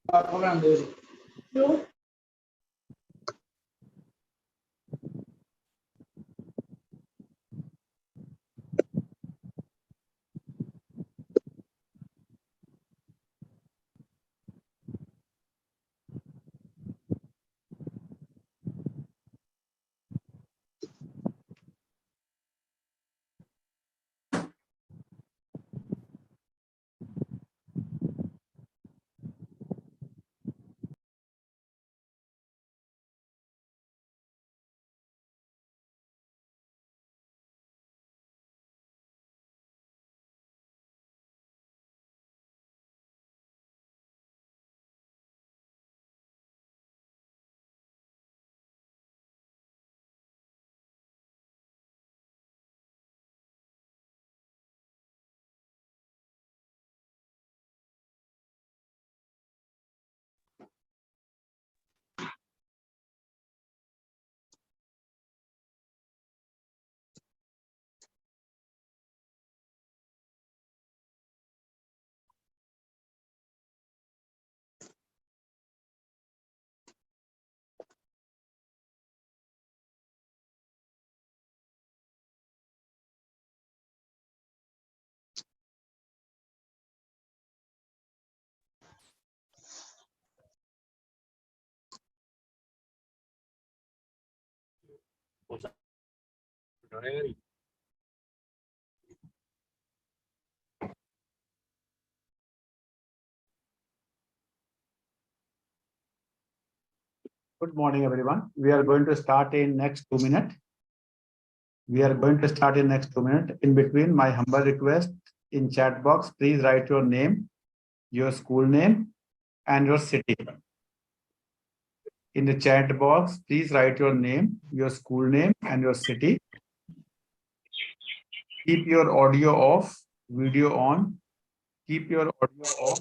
program dele. Good morning, everyone. We are going to start in next 2 minutes. In between, my humble request in chat box, please write your name, your school name, and your city. In the chat box, please write your name, your school name, and your city. Keep your audio off, video on. Keep your audio off.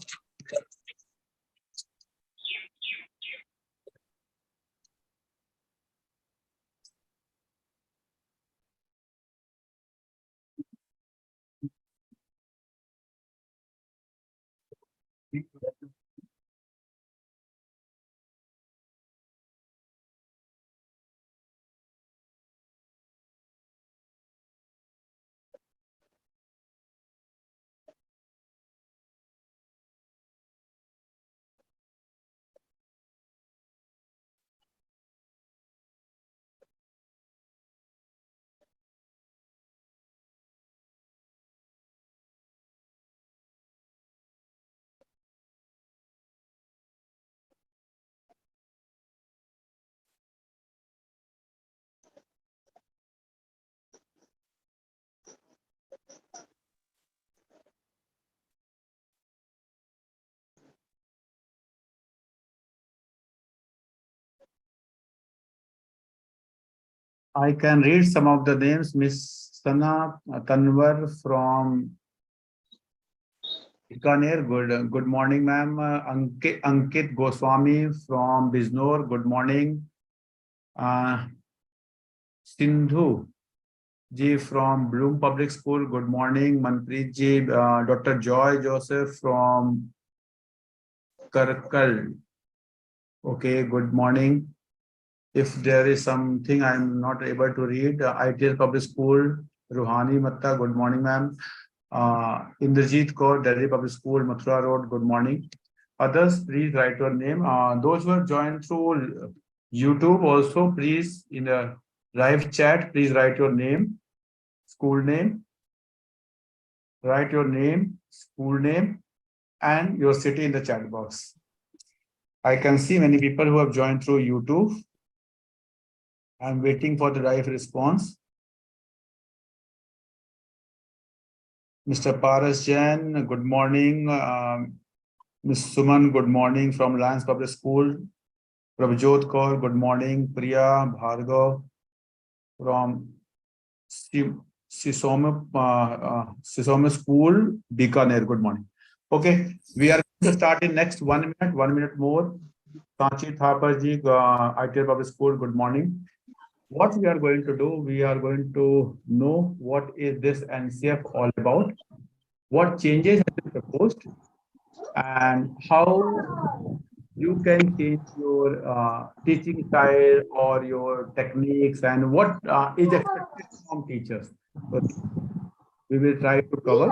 I can read some of the names. Miss Sana Tanwar from Bikaner, good morning, ma'am. Ankit Goswami from Bijnor, good morning. Sindhu ji from Bloom Public School, good morning. Manpreet ji, Dr. Joy Joseph from Karkal. Okay, good morning. If there is something I'm not able to read, ITL Public School, Ruhani Matta, good morning, ma'am. Indrajit Kaur, Delhi Public School, Mathura Road, good morning. Others, please write your name. Those who have joined through YouTube also, please, in the live chat, please write your name, school name, write your name, school name, and your city in the chat box. I can see many people who have joined through YouTube. I'm waiting for the live response. Mr. Paras Jain, good morning. Ms. Suman, good morning from Lions Public School. Prabhjot Kaur, good morning. Priya Bhargav from Sisome School, Bikaner, good morning. Okay, we are going to start in next 1 minute more. Sanchi Thapar ji, ITL Public School, good morning. What we are going to do, we are going to know what is this NCF all about, what changes have been proposed, and how you can change your teaching style or your techniques and what is expected from teachers. So we will try to cover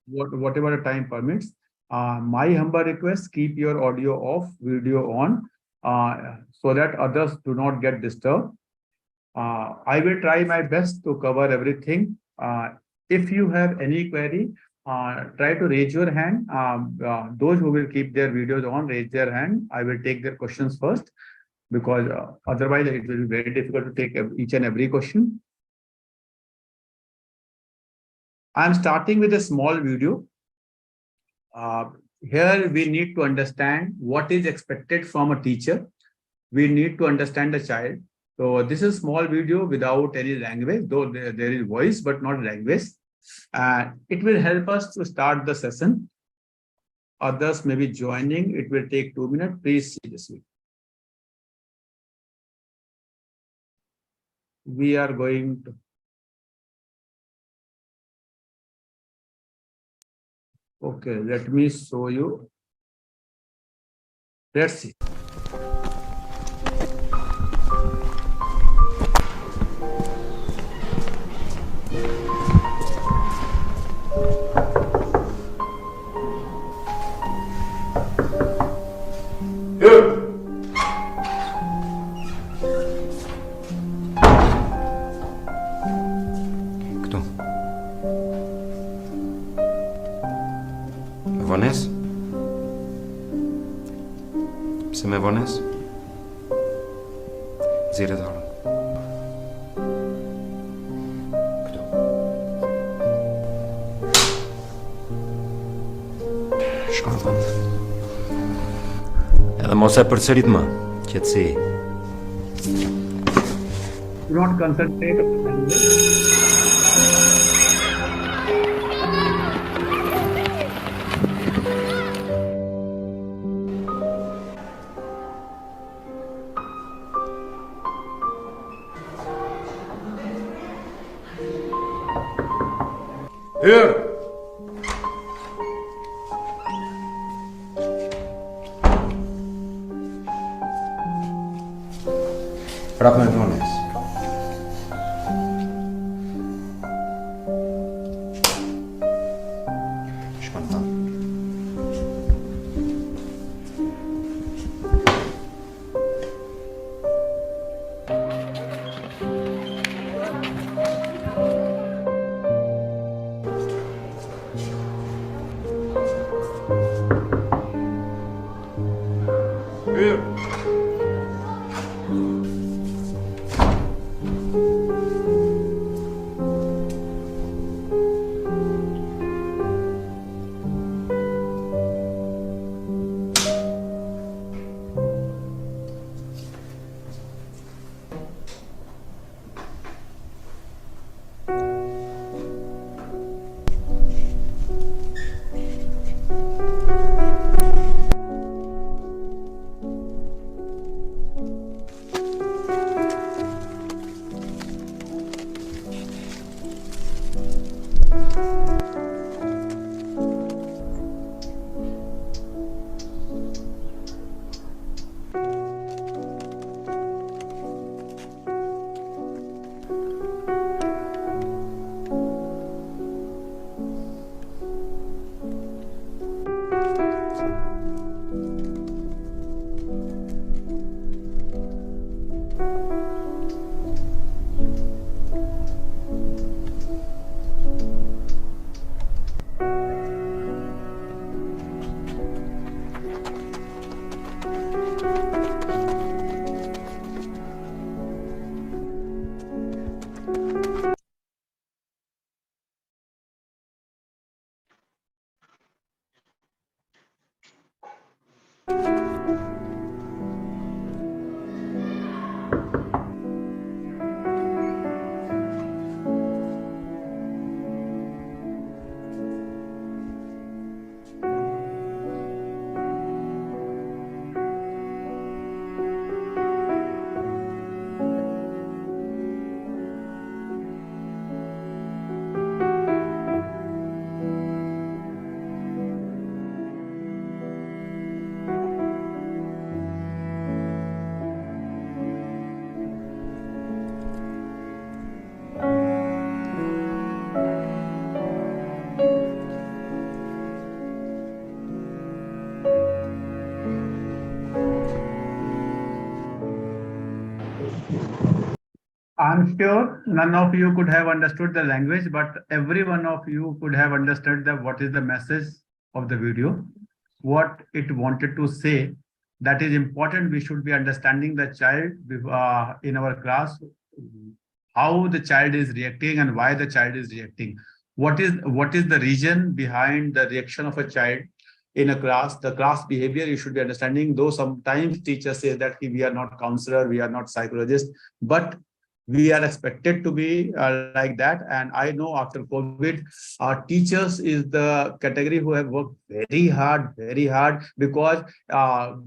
whatever the time permits. My humble request, keep your audio off, video on, so that others do not get disturbed. I will try my best to cover everything. If you have any query, try to raise your hand. Those who will keep their videos on, raise their hand. I will take their questions first because otherwise it will be very difficult to take each and every question. I'm starting with a small video. Here we need to understand what is expected from a teacher. We need to understand the child. So this is a small video without any language, though there is voice, but not language. It will help us to start the session. Others may be joining. It will take 2 minutes. Please see this video. We are going to. Okay, let me show you. Let's see. Кто? Вонес? Псеме Вонес? Зире долу. Кто? Shkallvand. Edhe mos e përsërit më, qetësi. Do not concentrate on the language. Here! Prap me Vonez. Shkallvand. Here! I'm sure none of you could have understood the language, but every one of you could have understood what is the message of the video, what it wanted to say. That is important. We should be understanding the child in our class, how the child is reacting and why the child is reacting. What is the reason behind the reaction of a child in a class? The class behavior you should be understanding. Though sometimes teachers say that we are not counselor, we are not psychologist, but we are expected to be like that. And I know after COVID, our teachers is the category who have worked very hard, because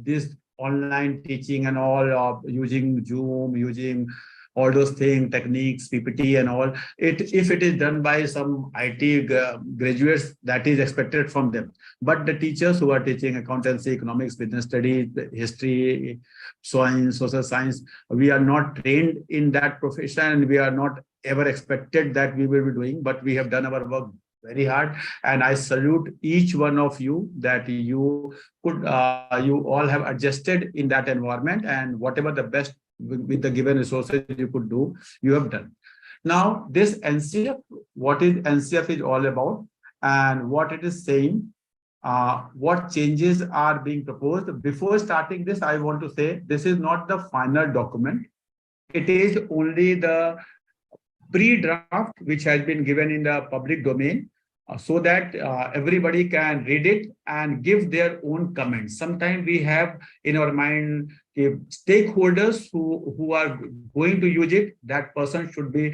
this online teaching and all, using Zoom, using all those things, techniques, PPT and all, if it is done by some IT graduates, that is expected from them. But the teachers who are teaching accountancy, economics, business studies, history, science, social science, we are not trained in that profession, and we are not ever expected that we will be doing, but we have done our work very hard. And I salute each one of you that you all have adjusted in that environment, and whatever the best with the given resources you could do, you have done. Now, this NCF, what is NCF is all about, and what it is saying, what changes are being proposed. Before starting this, I want to say this is not the final document. It is only the pre-draft which has been given in the public domain, so that everybody can read it and give their own comments. Sometimes we have in our mind stakeholders who are going to use it. That person should be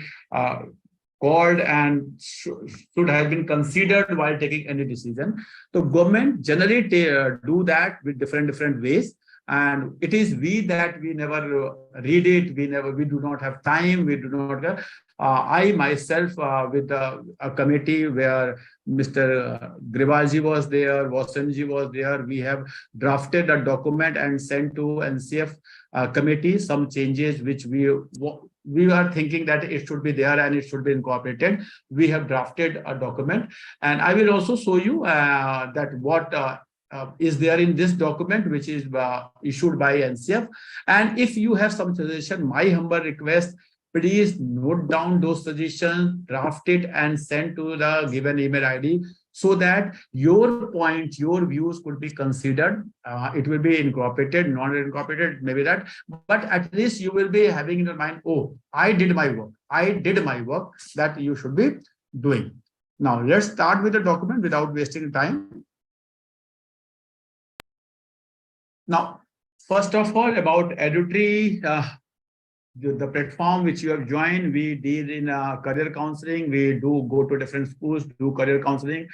called and should have been considered while taking any decision. So government generally do that with different ways, and it is we that we never read it, we do not have time, we do not I myself with a committee where Mr. Grivalji was there, Vasanji was there, we have drafted a document and sent to NCF committee some changes which we are thinking that it should be there and it should be incorporated. We have drafted a document, and I will also show you that what is there in this document, which is issued by NCF. And if you have some suggestion, my humble request, please note down those suggestions, draft it and send to the given email ID, so that your points, your views could be considered. It will be incorporated, not incorporated, maybe that, but at least you will be having in your mind, oh, I did my work that you should be doing. Now, let's start with the document without wasting time. Now, first of all, about EduTree, the platform which you have joined, we deal in career counseling. We do go to different schools, do career counseling.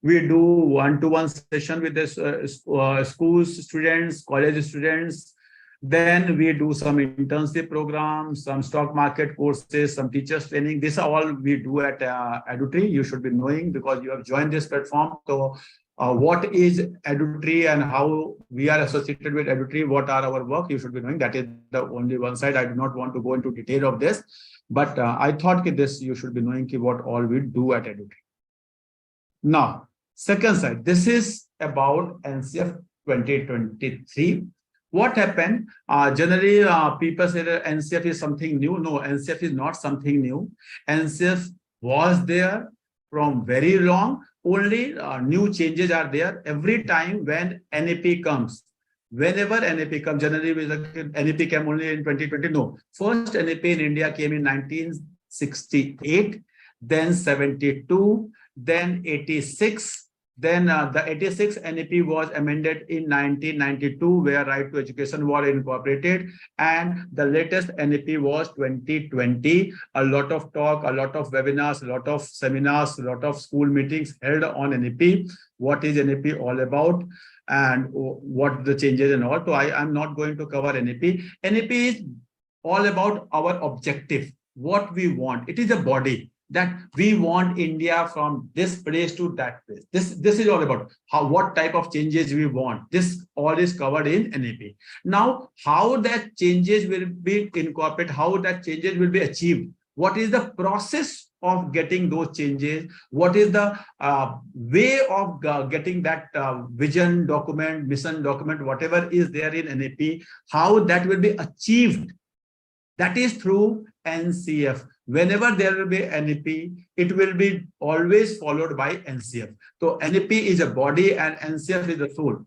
We do one-to-one session with the schools students, college students. Then we do some internship programs, some stock market courses, some teachers training. This is all we do at EduTree. You should be knowing because you have joined this platform. So what is EduTree and how we are associated with EduTree, what are our work, you should be knowing. That is the only one side. I do not want to go into detail of this, but I thought that this you should be knowing what all we do at EduTree. Now, second side, this is about NCF 2023. What happened? Generally, people say that NCF is something new. No, NCF is not something new. NCF was there from very long. Only new changes are there every time when NAP comes. Whenever NAP comes, generally NAP came only in 2020. No, first NAP in India came in 1968, then 72, then 86. Then the 86 NAP was amended in 1992, where right to education was incorporated, and the latest NAP was 2020. A lot of talk, a lot of webinars, a lot of seminars, a lot of school meetings held on NAP. What is NAP all about, and what the changes and all. So I'm not going to cover NAP. NAP is all about our objective, what we want. It is a body that we want India from this place to that place. This is all about what type of changes we want. This all is covered in NAP. Now, how that changes will be incorporated, how that changes will be achieved, what is the process of getting those changes, what is the way of getting that vision document, mission document, whatever is there in NAP, how that will be achieved. That is through NCF. Whenever there will be NEP, it will be always followed by NCF. So NEP is a body and NCF is the soul.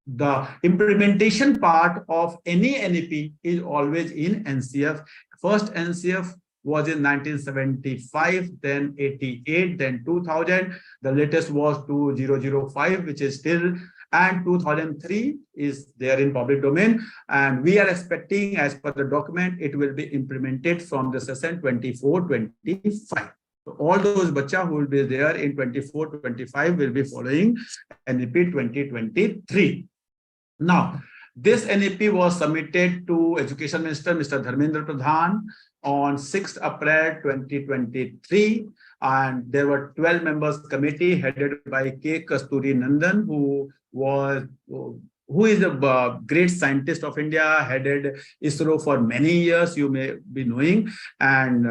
The implementation part of any NEP is always in NCF. First NCF was in 1975, then 88, then 2000. The latest was 2005, which is still, and 2003 is there in public domain. And we are expecting, as per the document, it will be implemented from the session 24-25. So all those bacha who will be there in 24-25 will be following NEP 2023. Now, this NEP was submitted to Education Minister, Mr. Dharmendra Pradhan, on 6th April 2023. And there were 12 members committee headed by K. Kasturi Nandan, who is a great scientist of India, headed ISRO for many years, you may be knowing. And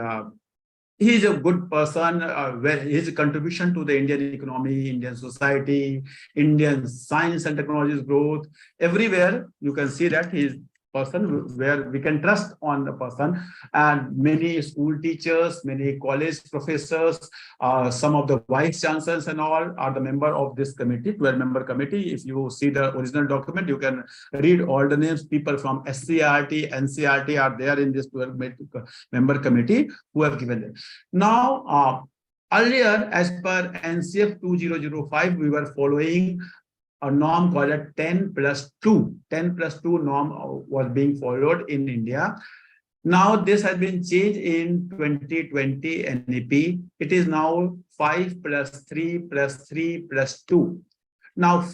he is a good person, where his contribution to the Indian economy, Indian society, Indian science and technologies growth, everywhere you can see that he is person where we can trust on the person. And many school teachers, many college professors, some of the vice chancellors and all are the member of this committee, 12-member committee. If you see the original document, you can read all the names. People from SCRT, NCRT are there in this 12-member committee who have given them. Now, earlier, as per NCF 2005, we were following a norm called a 10+2. 10+2 norm was being followed in India. Now this has been changed in 2020 NEP. It is now 5+3+3+2. Now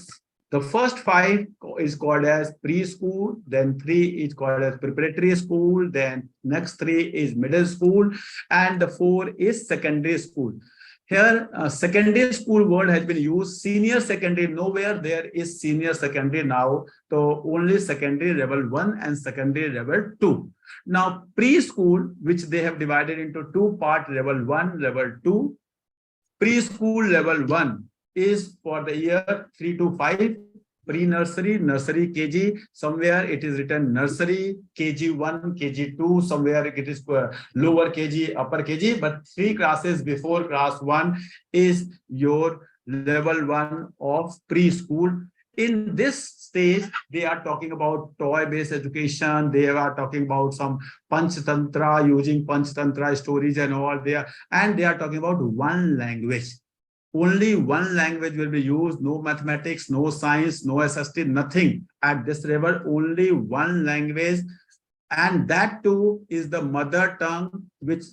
the first 5 is called as preschool, then 3 is called as preparatory school, then next 3 is middle school, and the 4 is secondary school. Here, secondary school word has been used. Senior secondary, nowhere there is senior secondary now. So only secondary level 1 and secondary level 2. Now, preschool, which they have divided into 2 parts, level 1, level 2. Preschool level 1 is for the year 3 to 5. Pre-nursery, nursery, KG, somewhere it is written nursery, KG1, KG2, somewhere it is lower KG, upper KG, but 3 classes before class 1 is your level 1 of preschool. In this stage, they are talking about toy-based education, they are talking about some Panchtantra, using Panchtantra stories and all there, and they are talking about one language. Only one language will be used, no mathematics, no science, no SST, nothing. At this level, only one language. And that too is the mother tongue, which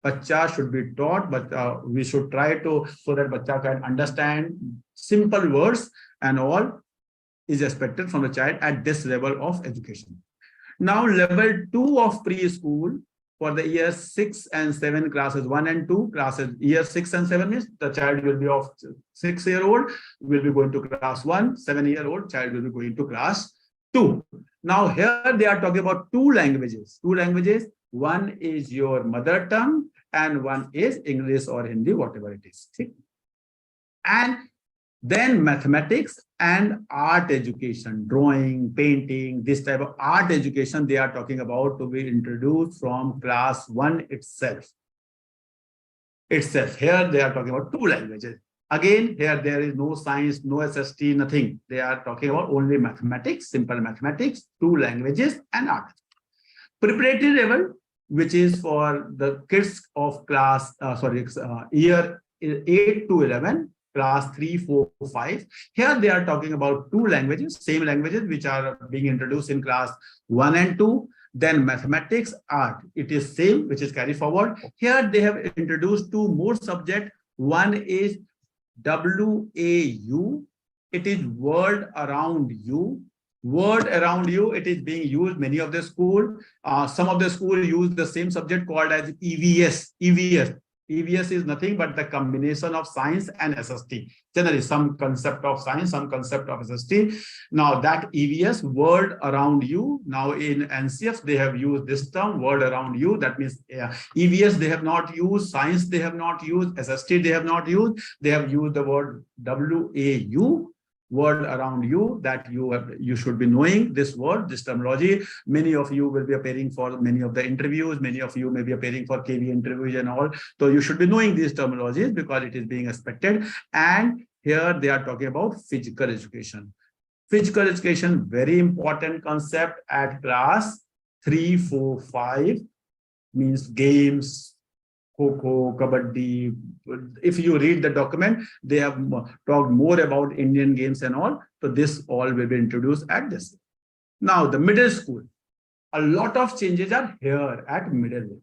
bacha should be taught, but we should try to, so that bacha can understand simple words and all is expected from the child at this level of education. Now, level 2 of preschool, for the year 6 and 7, classes 1 and 2, classes year 6 and 7 is the child will be of 6-year-old, will be going to class 1, 7-year-old child will be going to class 2. Now here they are talking about 2 languages. 2 languages, one is your mother tongue and one is English or Hindi, whatever it is. And then mathematics and art education, drawing, painting, this type of art education they are talking about to be introduced from class 1 itself. Here they are talking about 2 languages. Again, here there is no science, no SST, nothing. They are talking about only mathematics, simple mathematics, 2 languages and art. Preparatory level, which is for the kids of class, year 8 to 11, class 3, 4, 5. Here they are talking about 2 languages, same languages which are being introduced in class 1 and 2. Then mathematics, art, it is same, which is carried forward. Here they have introduced 2 more subjects. One is WAU, it is word around you. Word around you, it is being used many of the school. Some of the school use the same subject called as EVS. EVS is nothing but the combination of science and SST. Generally, some concept of science, some concept of SST. Now that EVS, word around you, now in NCF, they have used this term, word around you. That means EVS they have not used, science they have not used, SST they have not used. They have used the word WAU. word around you that you should be knowing this word, this terminology. Many of you will be appearing for many of the interviews. Many of you may be appearing for KV interviews and all. So you should be knowing these terminologies because it is being expected. And here they are talking about physical education. Physical education, very important concept at class 3, 4, 5, means games, Kho, Kabaddi. If you read the document, they have talked more about Indian games and all. So this all will be introduced at this. Now, the middle school, a lot of changes are here at middle level.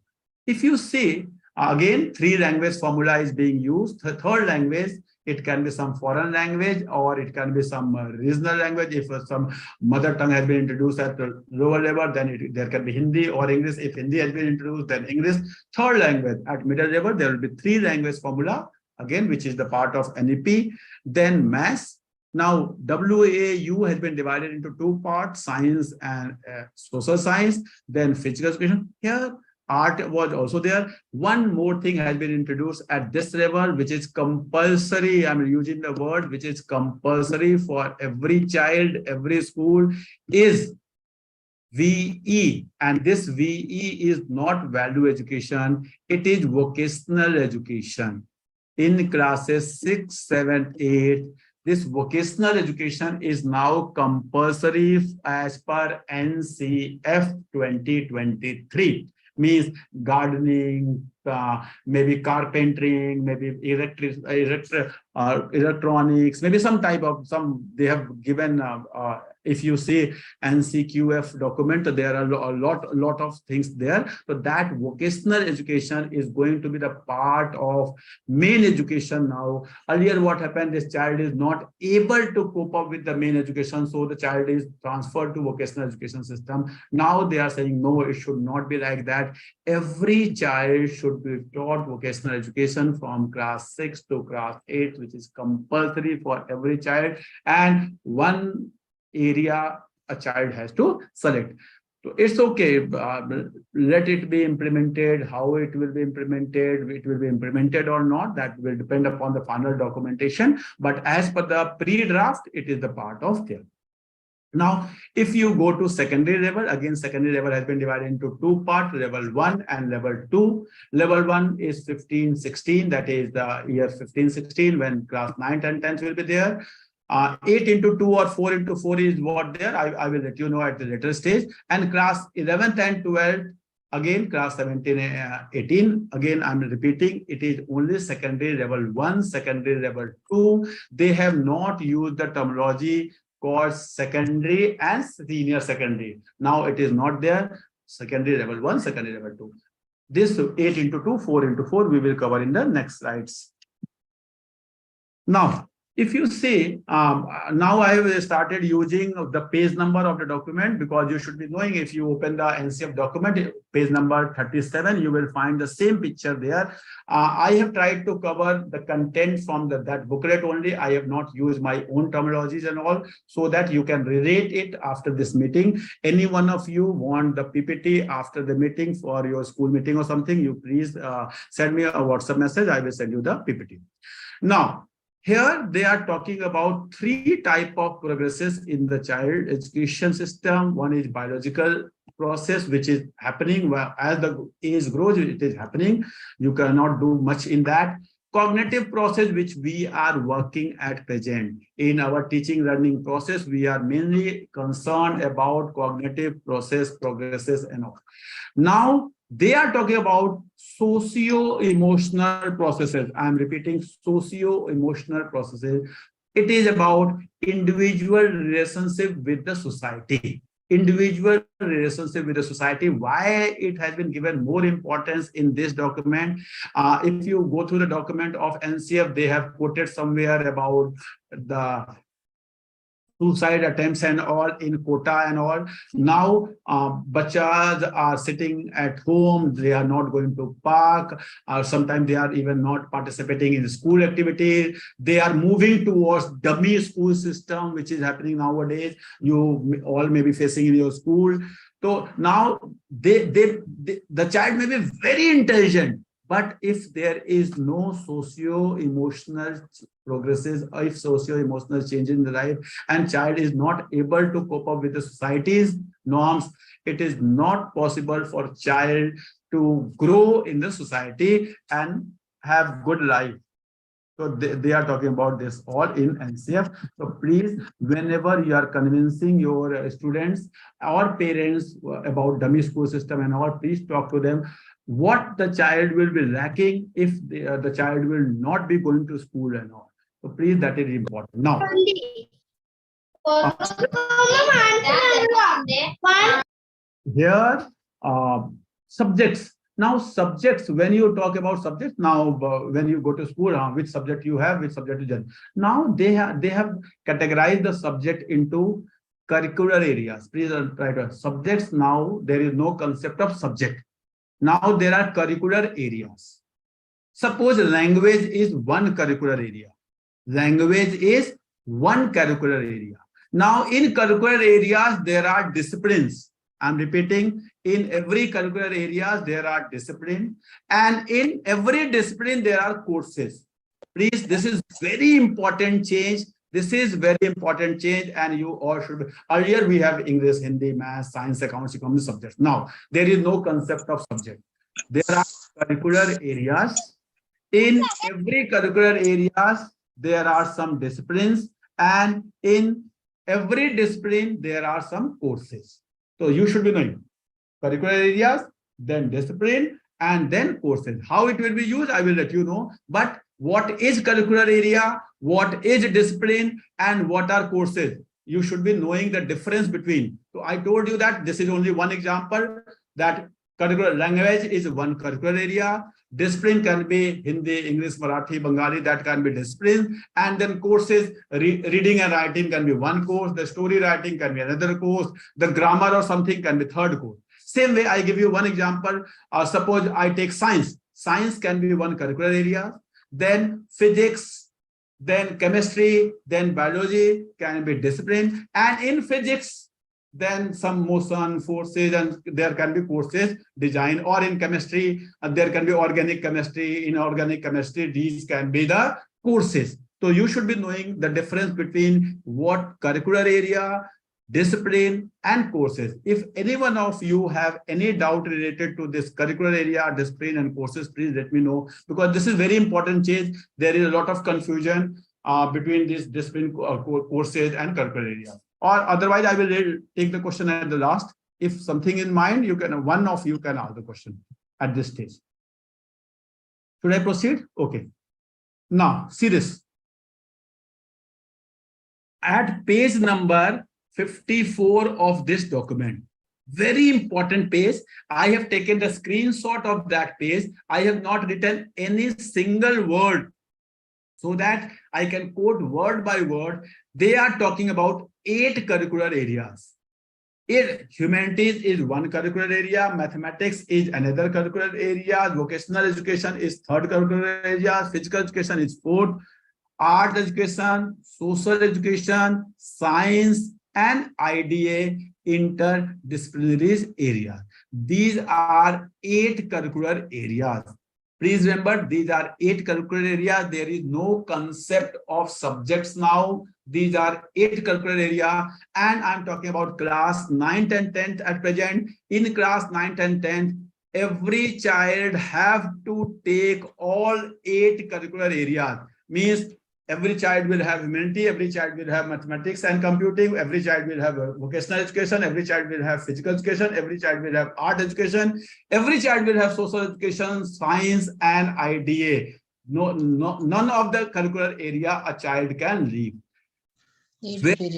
If you see, again, 3 language formula is being used. The third language, it can be some foreign language or it can be some regional language. If some mother tongue has been introduced at the lower level, then there can be Hindi or English. If Hindi has been introduced, then English. Third language at middle level, there will be 3 language formula, again, which is the part of NEP. Then maths. Now, WAU has been divided into 2 parts, science and social science, then physical education. Here, art was also there. One more thing has been introduced at this level, which is compulsory. I'm using the word which is compulsory for every child, every school, is VE. And this VE is not value education. It is vocational education. In classes 6, 7, 8, this vocational education is now compulsory as per NCF 2023. Means gardening, maybe carpentering, maybe electronics, maybe some type of they have given. If you say NCQF document, there are a lot of things there. So that vocational education is going to be the part of main education now. Earlier, what happened? This child is not able to cope up with the main education, so the child is transferred to vocational education system. Now they are saying no, it should not be like that. Every child should be taught vocational education from class 6 to class 8, which is compulsory for every child, and one area a child has to select. So it's okay, let it be implemented. How it will be implemented, or not, that will depend upon the final documentation. But as per the pre-draft, it is the part of there. Now, if you go to secondary level, again, secondary level has been divided into 2 parts, level 1 and level 2. Level 1 is 15-16, that is the year 15-16, when class 9 and 10 will be there. 8 into 2 or 4 into 4 is what there. I will let you know at the later stage. And class 11th and 12th, again, class 17, 18, again, I'm repeating, it is only secondary level 1, secondary level 2. They have not used the terminology called secondary and senior secondary. Now it is not there. Secondary level 1, secondary level 2. This 8 into 2, 4 into 4, we will cover in the next slides. Now, if you see, now I have started using the page number of the document, because you should be knowing, if you open the NCF document, page number 37, you will find the same picture there. I have tried to cover the content from that booklet only. I have not used my own terminologies and all, so that you can relate it after this meeting. Any one of you want the PPT after the meeting for your school meeting or something, you please send me a WhatsApp message. I will send you the PPT. Now, here they are talking about 3 types of progresses in the child education system. One is biological process, which is happening as the age grows, it is happening. You cannot do much in that. Cognitive process, which we are working at present. In our teaching learning process, we are mainly concerned about cognitive process progresses and all. Now, they are talking about socio-emotional processes. I'm repeating, socio-emotional processes. It is about individual relationship with the society. Individual relationship with the society. Why it has been given more importance in this document? If you go through the document of NCF, they have quoted somewhere about the suicide attempts and all in quota and all. Now, bachas are sitting at home. They are not going to park. Sometimes they are even not participating in school activities. They are moving towards dummy school system, which is happening nowadays. You all may be facing in your school. So now the child may be very intelligent, But if there is no socio-emotional progresses, if socio-emotional change in the life and child is not able to cope up with the society's norms, it is not possible for child to grow in the society and have good life. So they are talking about this all in NCF. So please, whenever you are convincing your students or parents about dummy school system and all, please talk to them what the child will be lacking if the child will not be going to school and all. So please, that is important. Now, here, subjects. Now, subjects, when you talk about subjects, now when you go to school, which subject you have, which subject you judge. Now they have categorized the subject into curricular areas. Please try to subjects. Now there is no concept of subject. Now there are curricular areas. Suppose language is one curricular area. Language is one curricular area. Now in curricular areas, there are disciplines. I'm repeating, in every curricular areas, there are disciplines, and in every discipline, there are courses. Please, this is very important change. This is very important change, and you all should. Earlier, we have English, Hindi, Math, Science, Accounts, Economics subjects. Now, there is no concept of subject. There are curricular areas. In every curricular areas, there are some disciplines, and in every discipline, there are some courses. So you should be knowing curricular areas, then discipline, and then courses. How it will be used, I will let you know. But what is curricular area, what is discipline, and what are courses? You should be knowing the difference between. So I told you that this is only one example, that curricular language is one curricular area. Discipline can be Hindi, English, Marathi, Bengali, that can be discipline. And then courses, reading and writing can be one course. The story writing can be another course. The grammar or something can be third course. Same way, I give you one example. Suppose I take science. Science can be one curricular area. Then physics, then chemistry, then biology can be discipline. And in physics, then some motion, forces, and there can be courses design. Or in chemistry, there can be organic chemistry. In organic chemistry, these can be the courses. So you should be knowing the difference between what curricular area, discipline, and courses. If any one of you have any doubt related to this curricular area, discipline, and courses, please let me know, because this is very important change. There is a lot of confusion between these discipline courses and curricular area. Or otherwise, I will take the question at the last. If something in mind, you can, one of you can ask the question at this stage. Should I proceed? Okay. Now, see this. At page number 54 of this document, very important page. I have taken the screenshot of that page. I have not written any single word so that I can quote word by word. They are talking about 8 curricular areas. Humanities is one curricular area, mathematics is another curricular area, vocational education is third curricular area, physical education is fourth, art education, social education, science, and IDA interdisciplinary areas. These are 8 curricular areas. Please remember, these are 8 curricular areas. There is no concept of subjects now. These are 8 curricular areas, and I'm talking about class 9th and 10th at present. In class 9th and 10th, every child have to take all 8 curricular areas. Means every child will have humanity, every child will have mathematics and computing, every child will have vocational education, every child will have physical education, every child will have art education, every child will have social education, science, and IDA. None of the curricular area a child can leave. Very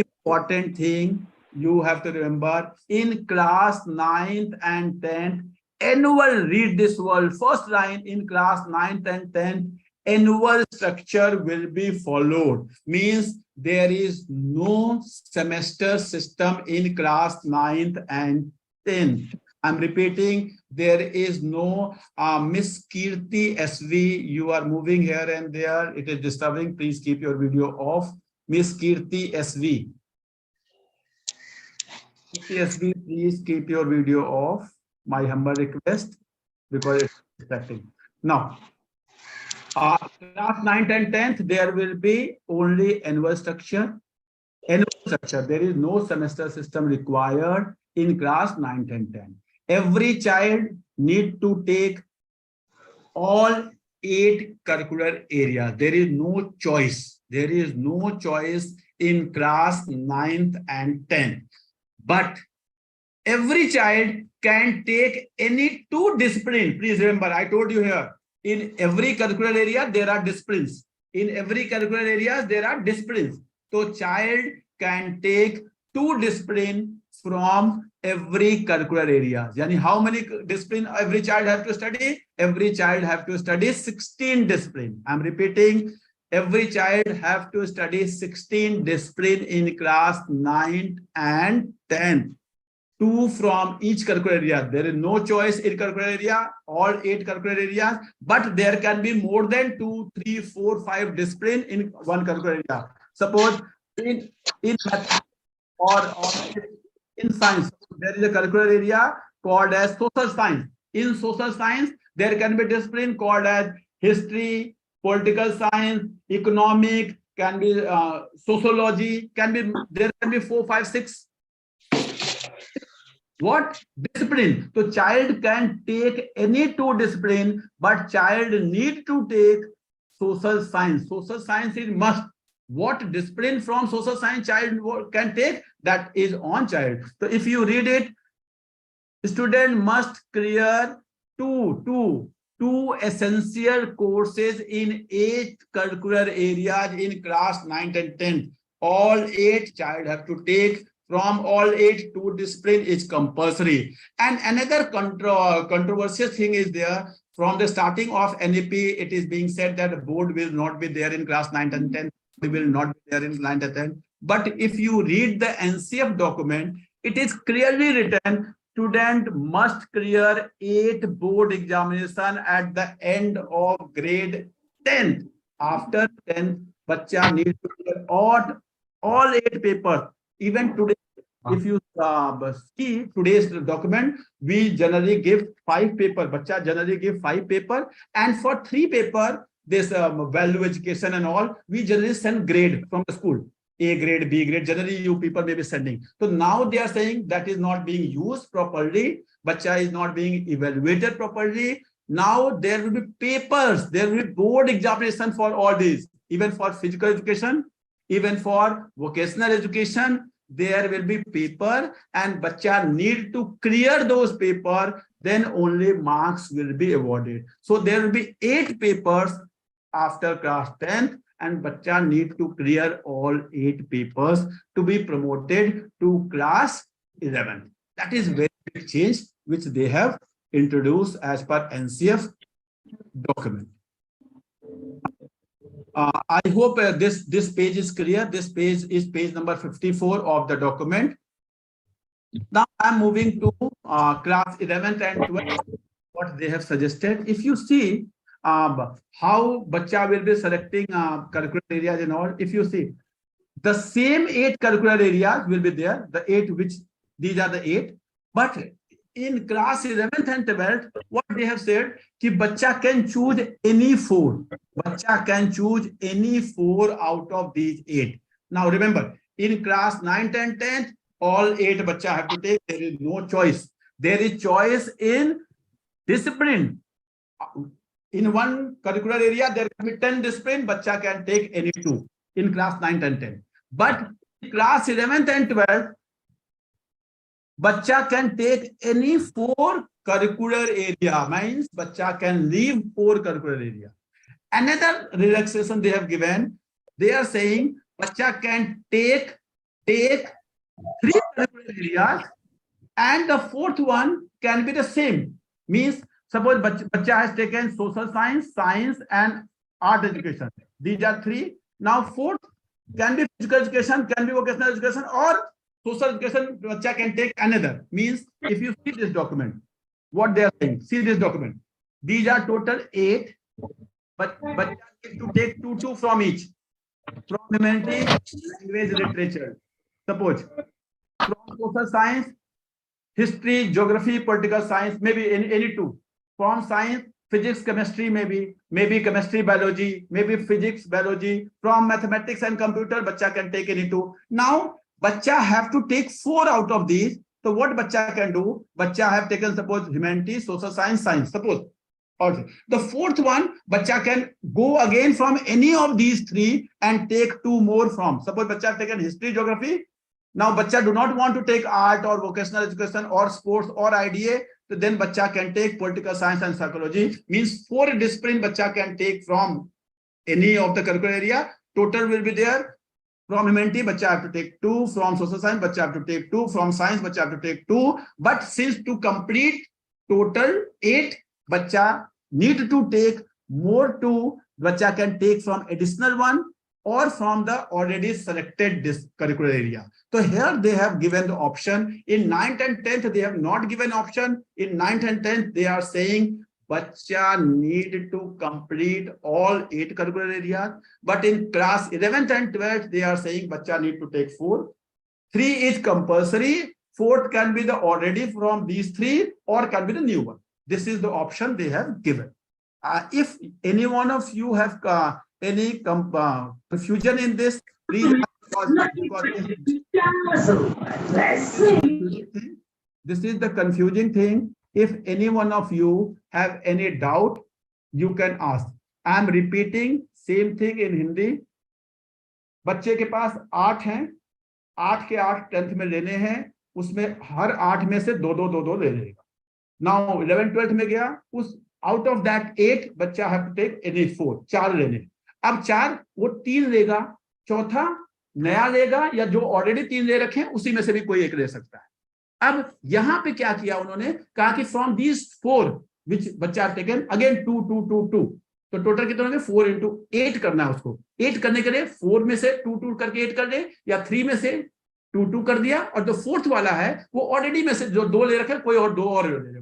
important thing you have to remember, in class 9th and 10th, annual, read this word, first line, in class 9th and 10th, annual structure will be followed. Means there is no semester system in class 9th and 10th. I'm repeating, there is no Miss Kirti SV. You are moving here and there. It is disturbing. Please keep your video off. Miss Kirti SV. Kirti SV, please keep your video off. My humble request. because it's distracting. Now, class 9th and 10th, there will be only annual structure. Annual structure. There is no semester system required in class 9th and 10th. Every child need to take all 8 curricular areas. There is no choice. There is no choice in class 9th and 10th. But every child can take any 2 disciplines. Please remember, I told you here, in every curricular area, there are disciplines. In every curricular areas, there are disciplines. So child can take 2 disciplines from every curricular areas. Yani how many disciplines every child have to study? Every child have to study 16 disciplines. I'm repeating, every child have to study 16 disciplines in class 9th and 10th. 2 from each curricular area. There is no choice in curricular area, all 8 curricular areas, but there can be more than 2, 3, 4, 5 disciplines in one curricular area. Suppose in math or in science, there is a curricular area called as social science. In social science, there can be discipline called as history, political science, economic, can be sociology, there can be 4, 5, 6 what discipline. So child can take any 2 discipline, but child need to take social science. Social science is must. What discipline from social science child can take, that is on child. So if you read it, student must clear two essential courses in 8 curricular areas in class 9th and 10th. All 8 child have to take. From all 8, 2 discipline is compulsory. And another controversial thing is there. From the starting of NEP, it is being said that the board will not be there in class 9th and 10th. We will not be there in 9th and 10th. But if you read the NCF document, it is clearly written, student must clear 8 board examination at the end of grade 10th. After 10th, bacha needs to clear all 8 papers. Even today, if you see today's document, we generally give 5 paper. Bacha generally give 5 paper, and for 3 paper, this value education and all, we generally send grade from the school. A grade, B grade, generally you people may be sending. So now they are saying that is not being used properly. Bacha is not being evaluated properly. Now there will be papers, there will be board examination for all these, even for physical education, even for vocational education, there will be paper, and bacha need to clear those paper, then only marks will be awarded. So there will be 8 papers after class 10th, and bacha need to clear all 8 papers to be promoted to class 11th. That is very big change which they have introduced as per NCF document. I hope this page is clear. This page is page number 54 of the document. Now I'm moving to class 11th and 12th, what they have suggested. If you see how bacha will be selecting curricular areas and all, if you see, the same 8 curricular areas will be there, the 8 which, these are the 8, but in class 11th and 12th, what they have said, कि बच्चा can choose any 4. Bachcha can choose any 4 out of these 8. Now remember, in class 9th and 10th, all 8 bachcha have to take. There is no choice. There is choice in discipline. In one curricular area, there can be 10 discipline. Bachcha can take any 2 in class 9th and 10th. But in class 11th and 12th, bacha can take any 4 curricular area. Means bacha can leave 4 curricular area. Another relaxation they have given, they are saying bacha can take 3 curricular areas, and the 4th one can be the same. Means suppose bacha has taken social science, science, and art education. These are 3. Now 4th can be physical education, can be vocational education, or social education. Bacha can take another. Means if you see this document, what they are saying, see this document. These are total 8, but bacha needs to take 2 from each. From humanity, language, literature. Suppose from social science, history, geography, political science, maybe any 2. from science, physics, chemistry, maybe chemistry, biology, maybe physics, biology. From mathematics and computer, bacha can take any two. Now, bacha have to take 4 out of these. So what bacha can do? Bacha have taken, suppose, humanities, social science, science, suppose. Okay. The 4th one, bacha can go again from any of these 3 and take 2 more from. Suppose bacha have taken history, geography. Now bacha do not want to take art or vocational education or sports or IDA. So then bacha can take political science and psychology. Means 4 discipline bacha can take from any of the curricular area. Total will be there. From humanity, bacha have to take 2. From social science, bacha have to take 2. From science, bacha have to take 2. But since to complete total 8, bacha need to take more 2. Bacha can take from additional 1 or from the already selected this curricular area. So here they have given the option. In 9th and 10th, they have not given option. In 9th and 10th, they are saying bacha need to complete all 8 curricular areas. But in class 11th and 12th, they are saying bacha need to take 4. 3 is compulsory. 4th can be the already from these 3 or can be the new one. This is the option they have given. If any one of you have any confusion in this, please. This is the confusing thing. If any one of you have any doubt, you can ask. I am repeating same thing in Hindi. बच्चे के पास 8 हैं, 8 के 8 10th में लेने हैं, उसमें हर 8 में से 2 ले लेगा. Now 11th 12th में गया, उस out of that 8 बच्चा have to take any 4, 4 लेने. अब 4 वो 3 लेगा, चौथा नया लेगा या जो ऑलरेडी 3 ले रखे हैं उसी में से भी कोई एक ले सकता है. अब यहां पे क्या किया उन्होंने, कहा कि फ्रॉम दीज 4 विच बच्चा टेकन अगेन 2 2 2 2, तो टोटल कितना हो गया 4 into 8 करना है उसको. 8 करने के लिए 4 में से 2 2 करके 8 कर दे या 3 में से 2 2 कर दिया, और जो 4th वाला है वो ऑलरेडी में से जो 2 ले रखे कोई और 2 और ले ले.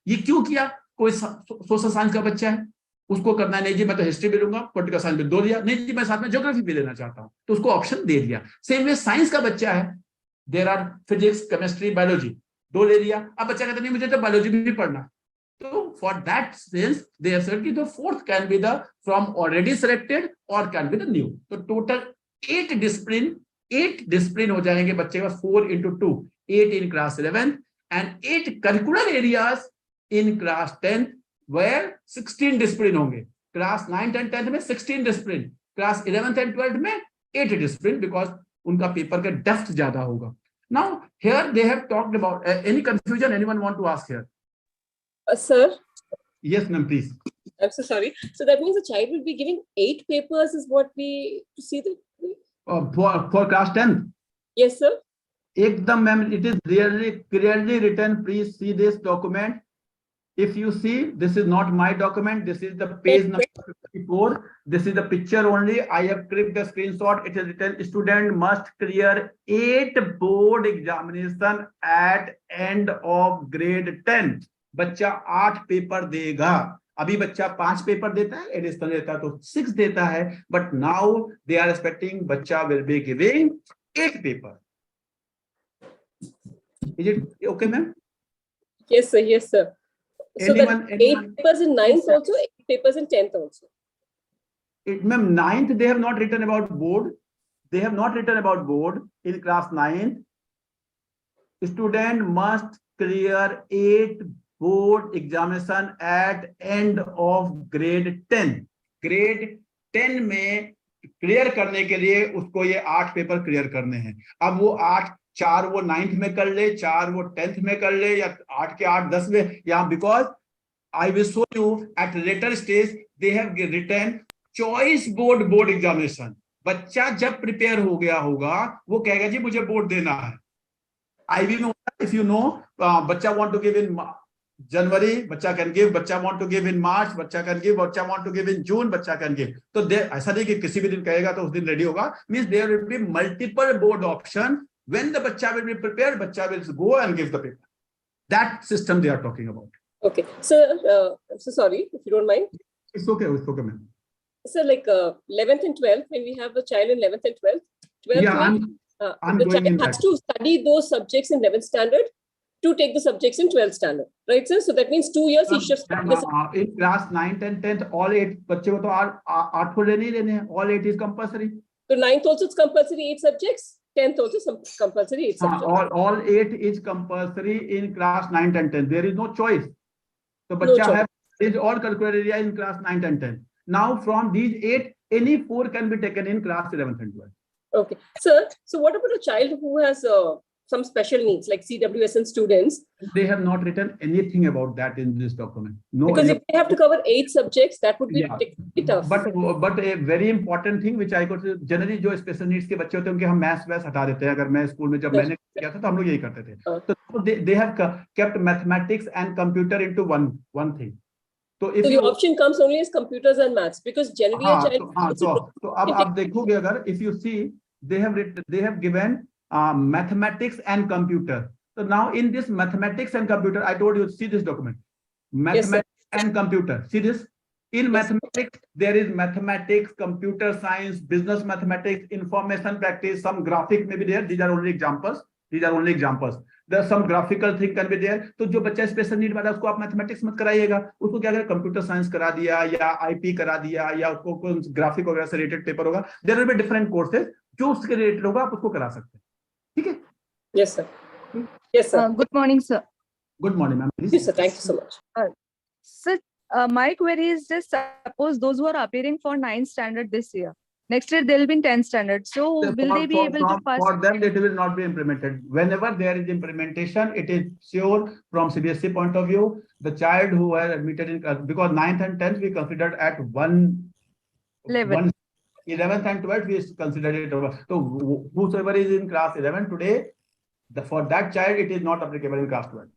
ये क्यों किया? कोई सोशल साइंस का बच्चा है, उसको करना है, नहीं जी मैं तो हिस्ट्री भी लूंगा, पॉलिटिकल साइंस में 2 दिया, नहीं जी मैं साथ में ज्योग्राफी भी लेना चाहता हूं, तो उसको ऑप्शन दे दिया. सेम वे साइंस का बच्चा है, there are physics, chemistry, biology, 2 ले लिया. अब बच्चा कहता नहीं मुझे तो बायोलॉजी भी पढ़ना, तो for that sense they have said कि the 4th can be the from already selected और कैन बी द न्यू. तो टोटल 8 डिसिप्लिन हो जाएंगे बच्चे का. 4 into 2, 8 in class 11 and 8 curricular areas in class 10th where 16 discipline होंगे. Class 9th and 10th में 16 discipline, class 11th and 12th में 8 discipline because उनका पेपर का डेप्थ ज्यादा होगा. Now here they have talked about any confusion anyone want to ask here? Sir. Yes, ma'am, please. I'm so sorry. So that means the child will be giving 8 papers is what we to see the for class 10th. Yes, sir. Ekdam, ma'am, it is clearly written. Please see this document. If you see, this is not my document. This is the page number 54. This is the picture only. I have clicked the screenshot. It is written, student must clear 8 board examination at end of grade 10. बच्चा 8 paper देगा. अभी बच्चा 5 paper देता है, additional देता है तो 6 देता है. But now they are expecting बच्चा will be giving 8 paper. Is it okay, ma'am? Yes, sir. Yes, sir. So Anyone, that 8 papers in 9th also, 8 papers in 10th also. Ma'am, 9th they have not written about board. They have not written about board in class 9th. Student must clear 8 board examination at end of grade 10. Grade 10 में clear करने के लिए उसको ये 8 paper clear करने हैं. अब वो 8, 4 वो 9th में कर ले, 4 वो 10th में कर ले, या 8 के 8 10 में. यहाँ because I will show you at later stage they have written choice board examination. बच्चा जब प्रिपेयर हो गया होगा वो कहेगा जी मुझे बोर्ड देना है. IB में if you know बच्चा want to give in January, बच्चा can give, बच्चा want to give in March, बच्चा can give, बच्चा want to give in June, बच्चा can give. तो ऐसा नहीं कि किसी भी दिन कहेगा तो उस दिन रेडी होगा. Means there will be multiple board option. When the बच्चा will be prepared, बच्चा will go and give the paper. That system they are talking about. Okay, so I'm so sorry if you don't mind. It's okay, ma'am. So like 11th and 12th, when we have a child in 11th and 12th, Yeah, I'm the going in child has that. to study those subjects in 11th standard. to take the subjects in 12th standard, right, sir? So that means 2 years he shifts. In class 9th and 10th, all 8 बच्चे को तो 8 को लेने ही लेने हैं. All 8 is compulsory. So 9th also it's compulsory 8 subjects. 10th also some compulsory 8 subjects. All 8 is compulsory in class 9th and 10th. There is no choice. So No बच्चा choice. have is all curricular area in class 9th and 10th. Now from these 8, any 4 can be taken in class 11th and 12th. Okay, sir. So what about a child who has some special needs like CWSN students? They have not written anything about that in this document. No, because if they have to cover 8 subjects, that would be tough. But a very important thing which I got generally जो special needs के बच्चे होते हैं उनके हम maths वैस हटा देते हैं. अगर मैं स्कूल में जब मैंने किया था तो हम लोग यही करते थे. तो they have kept mathematics and computer into one thing. So if the option comes only as computers and maths because generally a child. So अब आप देखोगे अगर if you see they have given mathematics and computer. So now in this mathematics and computer, I told you, see this document, mathematics and computer. See this. In mathematics, there is mathematics, computer science, business mathematics, information practice, some graphic may be there. These are only examples. There are some graphical thing can be there. तो जो बच्चा special need वाला है उसको आप mathematics मत कराइएगा, उसको क्या करें कंप्यूटर साइंस करा दिया या आईपी करा दिया या उसको कोई ग्राफिक वगैरह से रिलेटेड पेपर होगा. There will be different courses जो उसके रिलेटेड होगा आप उसको करा सकते हैं. ठीक है? Yes sir. Yes sir. Good morning sir. Good morning ma'am. Yes sir. Thank you so much. Sir, my query is just suppose those who are appearing for 9th standard this year, next year they will be in 10th standard. So will they be able to pass? For them, it will not be implemented. Whenever there is implementation, it is sure from CBSE point of view, the child who are admitted in because 9th and 10th we considered at one level. 11th and 12th we considered it over. So whosoever is in class 11 today, for that child it is not applicable in class 12.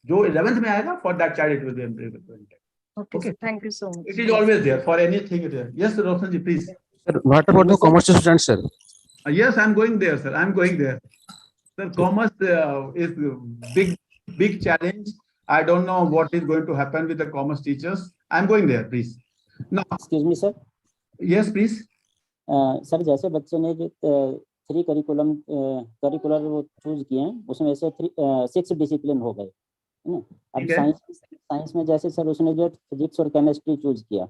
जो 11th में आएगा, for that child it will be implemented. Okay. Thank you so much. It is always there for anything. It is. Yes, Roshan ji, please. Sir, what about the commerce students, sir? Yes, I'm going there, sir. I'm going there. Sir, commerce is big challenge. I don't know what is going to happen with the commerce teachers. I'm going there, please. Now, excuse me, sir. Yes, please. Sir जैसे बच्चे ने जो 3 curricular वो choose किए हैं उसमें से 6 discipline हो गए, है ना. अब साइंस में जैसे सर उसने जो फिजिक्स और केमिस्ट्री चूज किया,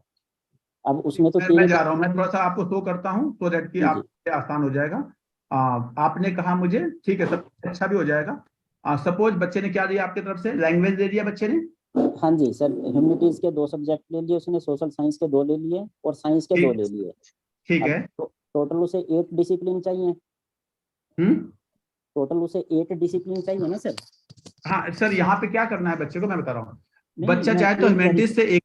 अब उसमें तो मैं जा रहा हूँ, मैं थोड़ा सा आपको शो करता हूँ तो दैट कि आपके आसान हो जाएगा. आपने कहा मुझे, ठीक है, सब अच्छा भी हो जाएगा. सपोज बच्चे ने क्या दिया आपकी तरफ से, लैंग्वेज दे दिया बच्चे ने. हाँ जी सर, ह्यूमैनिटीज के 2 सब्जेक्ट ले लिए उसने, सोशल साइंस के 2 ले लिए और साइंस के 2 ले लिए. ठीक है. टोटल उसे 8 डिसिप्लिन चाहिए. टोटल उसे 8 डिसिप्लिन चाहिए ना सर. हाँ सर, यहाँ पे क्या करना है बच्चे को मैं बता रहा हूँ. बच्चा चाहे तो ह्यूमैनिटीज से एक.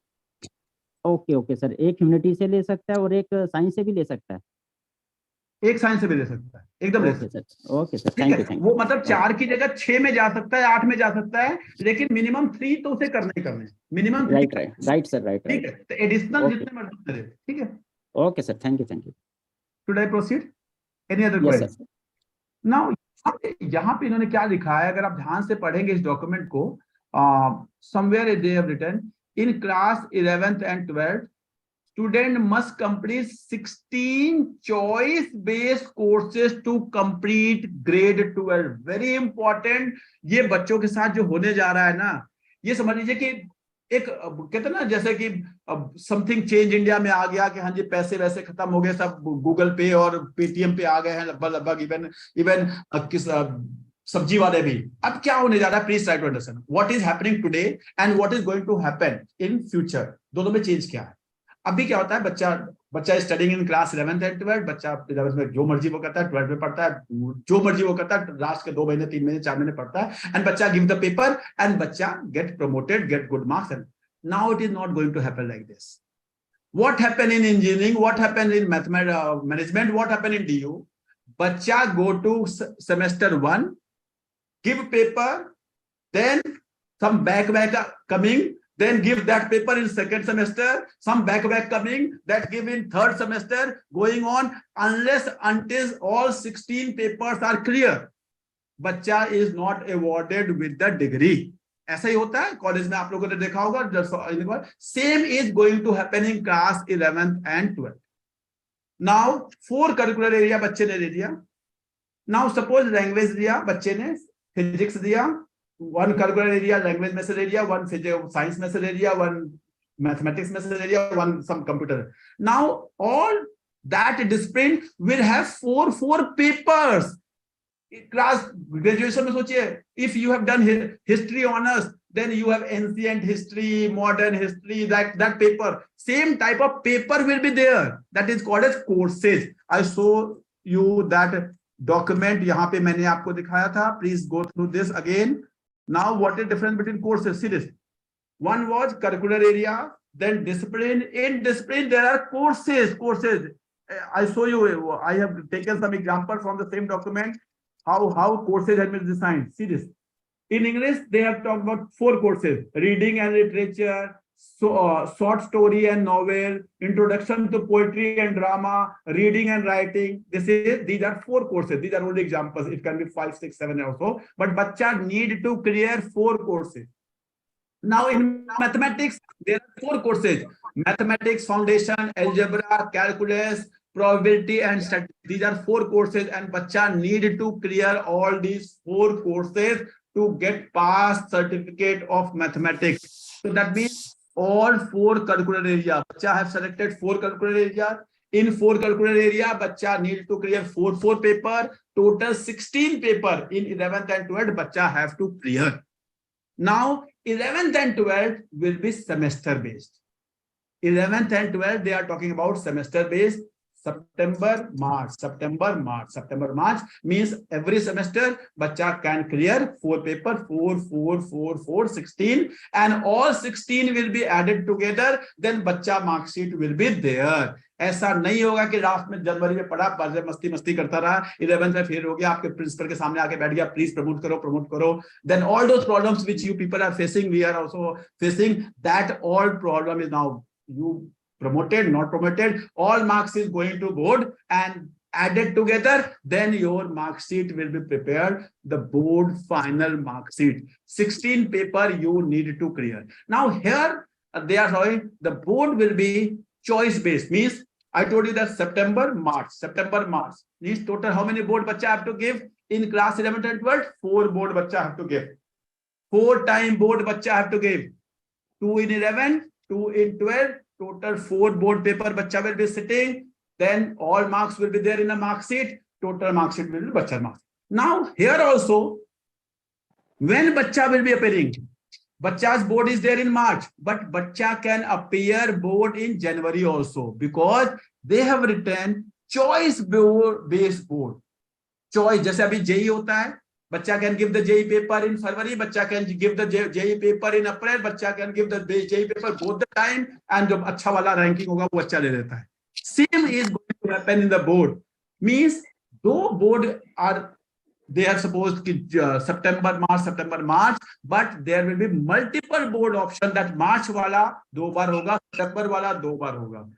ओके सर, एक ह्यूमैनिटीज से ले सकता है और एक साइंस से भी ले सकता है. एक साइंस से भी ले सकता है, एकदम ले सकता है. Okay sir, thank you. वो मतलब 4 की जगह 6 में जा सकता है, 8 में जा सकता है, लेकिन मिनिमम 3 तो उसे करने ही करने. Minimum right sir, right. ठीक है, तो एडिशनल जितने मर्जी करे. ठीक है. Okay sir, thank you. Should I proceed? Any other question? Now, यहाँ पे इन्होंने क्या लिखा है, अगर आप ध्यान से पढ़ेंगे इस डॉक्यूमेंट को, somewhere they have written in class 11th and 12th, student must complete 16 choice-based courses to complete grade 12. Very important. ये बच्चों के साथ जो होने जा रहा है ना, ये समझ लीजिए कि एक कहते हैं ना जैसे कि समथिंग चेंज इंडिया में आ गया कि हाँ जी पैसे वैसे खत्म हो गए, सब गूगल पे और पेटीएम पे आ गए हैं लगभग. इवन किस सब्जी वाले भी. अब क्या होने जा रहा है, please try to understand what is happening today and what is going to happen in future. दोनों में चेंज क्या है. अभी क्या होता है, बच्चा studying in class 11th and 12th. बच्चा 11th में जो मर्जी वो करता है, 12th में पढ़ता है जो मर्जी वो करता है, लास्ट के 2 महीने 3 महीने 4 महीने पढ़ता है, एंड बच्चा गिव द पेपर एंड बच्चा get promoted, get good marks. And now it is not going to happen like this. What happen in engineering, what happen in management, what happen in DU. बच्चा go to semester 1, give paper, then some back coming, then give that paper in second semester, some back coming, that give in third semester, going on until all 16 papers are clear. बच्चा is not awarded with the degree. ऐसा ही होता है college में, आप लोगों ने देखा होगा. Same is going to happen in class 11th and 12th. Now 4 curricular area बच्चे ने ले लिया. Now suppose लैंग्वेज दिया बच्चे ने, फिजिक्स दिया, one curricular area, language message area, one science message area, one mathematics message area, one some computer. Now all that discipline will have four papers. Class graduation में सोचिए, if you have done history honors, then you have ancient history, modern history, that paper, same type of paper will be there. That is called as courses. I show you that document. यहाँ पे मैंने आपको दिखाया था. Please go through this again. Now, what is the difference between courses? See this. One was curricular area, then discipline. In discipline, there are courses. I show you. I have taken some example from the same document. How courses have been designed. See this. In English, they have talked about 4 courses: reading and literature, short story and novel, introduction to poetry and drama, reading and writing. These are 4 courses. These are only examples. It can be 5, 6, 7 also. But bacha need to clear 4 courses. Now in mathematics, there are 4 courses: mathematics, foundation, algebra, calculus, probability and statistics. These are 4 courses, and bacha need to clear all these 4 courses to get past certificate of mathematics. So that means all 4 curricular area. Bacha have selected 4 curricular area. In 4 curricular area, bacha need to clear 4 paper. Total 16 paper in 11th and 12th. Bacha have to clear. Now 11th and 12th will be semester based. 11th and 12th, they are talking about semester based. September, March means every semester bacha can clear 4 paper, 4, 16, and all 16 will be added together. Then bacha mark sheet will be there. ऐसा नहीं होगा कि last में जनवरी में पढ़ा, मस्ती करता रहा, 11th में फेल हो गया, आपके प्रिंसिपल के सामने आके बैठ गया, प्लीज प्रमोट करो. Then all those problems which you people are facing, we are also facing. That all problem is now you promoted, not promoted, all marks is going to board and added together. Then your mark sheet will be prepared, the board final mark sheet. 16 paper you need to clear. Now here they are showing the board will be choice based. Means I told you that September, March means total how many board bacha have to give in class 11th and 12th? 4 board bacha have to give. 4 time board bacha have to give. 2 in 11, 2 in 12. Total 4 board paper bacha will be sitting. Then all marks will be there in a mark sheet. Total mark sheet will be bacha marks. Now here also, when bacha will be appearing, bacha's board is there in March, but bacha can appear board in January also, because they have written choice board based board. Choice, जैसे अभी JEE होता है, bacha can give the JEE paper in February, bacha can give the JEE paper in April, bacha can give the JEE paper both the time, and जो अच्छा वाला ranking होगा वो अच्छा ले लेता है. Same is going to happen in the board. Means though board are, they are supposed to September, March, but there will be multiple board option that March wala 2 बार होगा, September wala 2 बार होगा.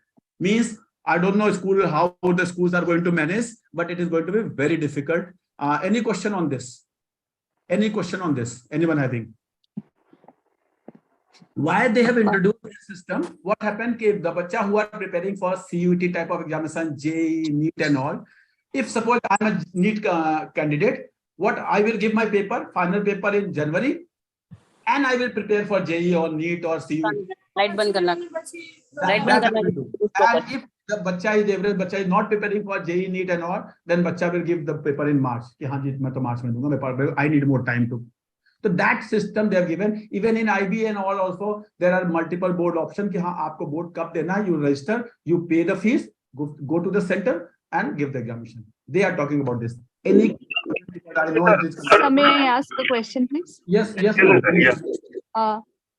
Means I don't know school how the schools are going to manage, but it is going to be very difficult. Any question on this? Anyone having? Why they have introduced this system? What happened? The bacha who are preparing for CUT type of examination, JEE, NEET and all. If suppose I am a NEET candidate, what I will give my paper, final paper in January, and I will prepare for JEE or NEET or CUT. Light ban karna. And if the bacha is average, bacha is not preparing for JEE, NEET and all, then bacha will give the paper in March. I need more time to. So that system they have given. Even in IB and all also, there are multiple board options. कि हाँ आपको board कब देना है, you register, you pay the fees, go to the center and give the examination. They are talking about this. Any May I ask a question, please? Yes.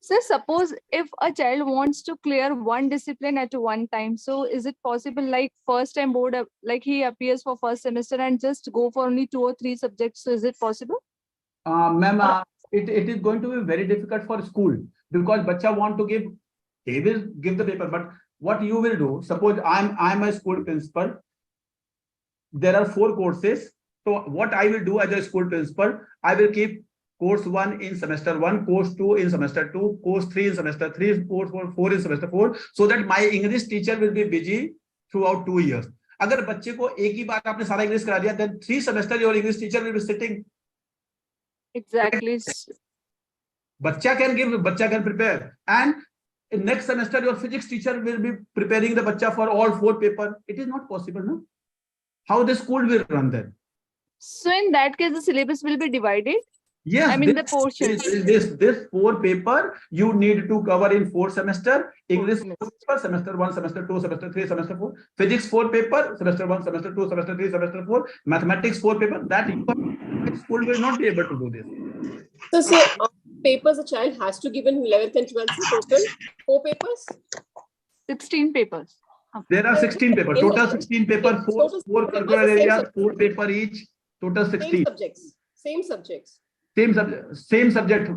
Sir, suppose if a child wants to clear one discipline at one time, so is it possible, like first time board, like he appears for first semester and just go for only 2 or 3 subjects? So is it possible? Ma'am, it is going to be very difficult for school, because bacha want to give, they will give the paper, but what you will do, suppose I'm a school principal, there are 4 courses. So what I will do as a school principal, I will keep course 1 in semester 1, course 2 in semester 2, course 3 in semester 3, course 4 in semester 4, so that my English teacher will be busy throughout 2 years. अगर बच्चे को एक ही बार आपने सारा English करा दिया, then 3 semester your English teacher will be sitting. Exactly. Bacha can prepare. And in next semester, your physics teacher will be preparing the bacha for all 4 papers. It is not possible, no? How the school will run then? So in that case, the syllabus will be divided. Yes, I mean the portions. This 4 paper you need to cover in 4 semester. English 4 semester. paper, semester 1, semester 2, semester 3, semester 4. Physics 4 paper, semester 1, semester 2, semester 3, semester 4. Mathematics 4 paper. That school will not be able to do this. So say papers a child has to give in 11th and 12th total 4 papers. 16 papers. There are 16 papers. Total 16 paper, 4 curricular areas, 4 paper each. Total 16. Same subjects. Same subject.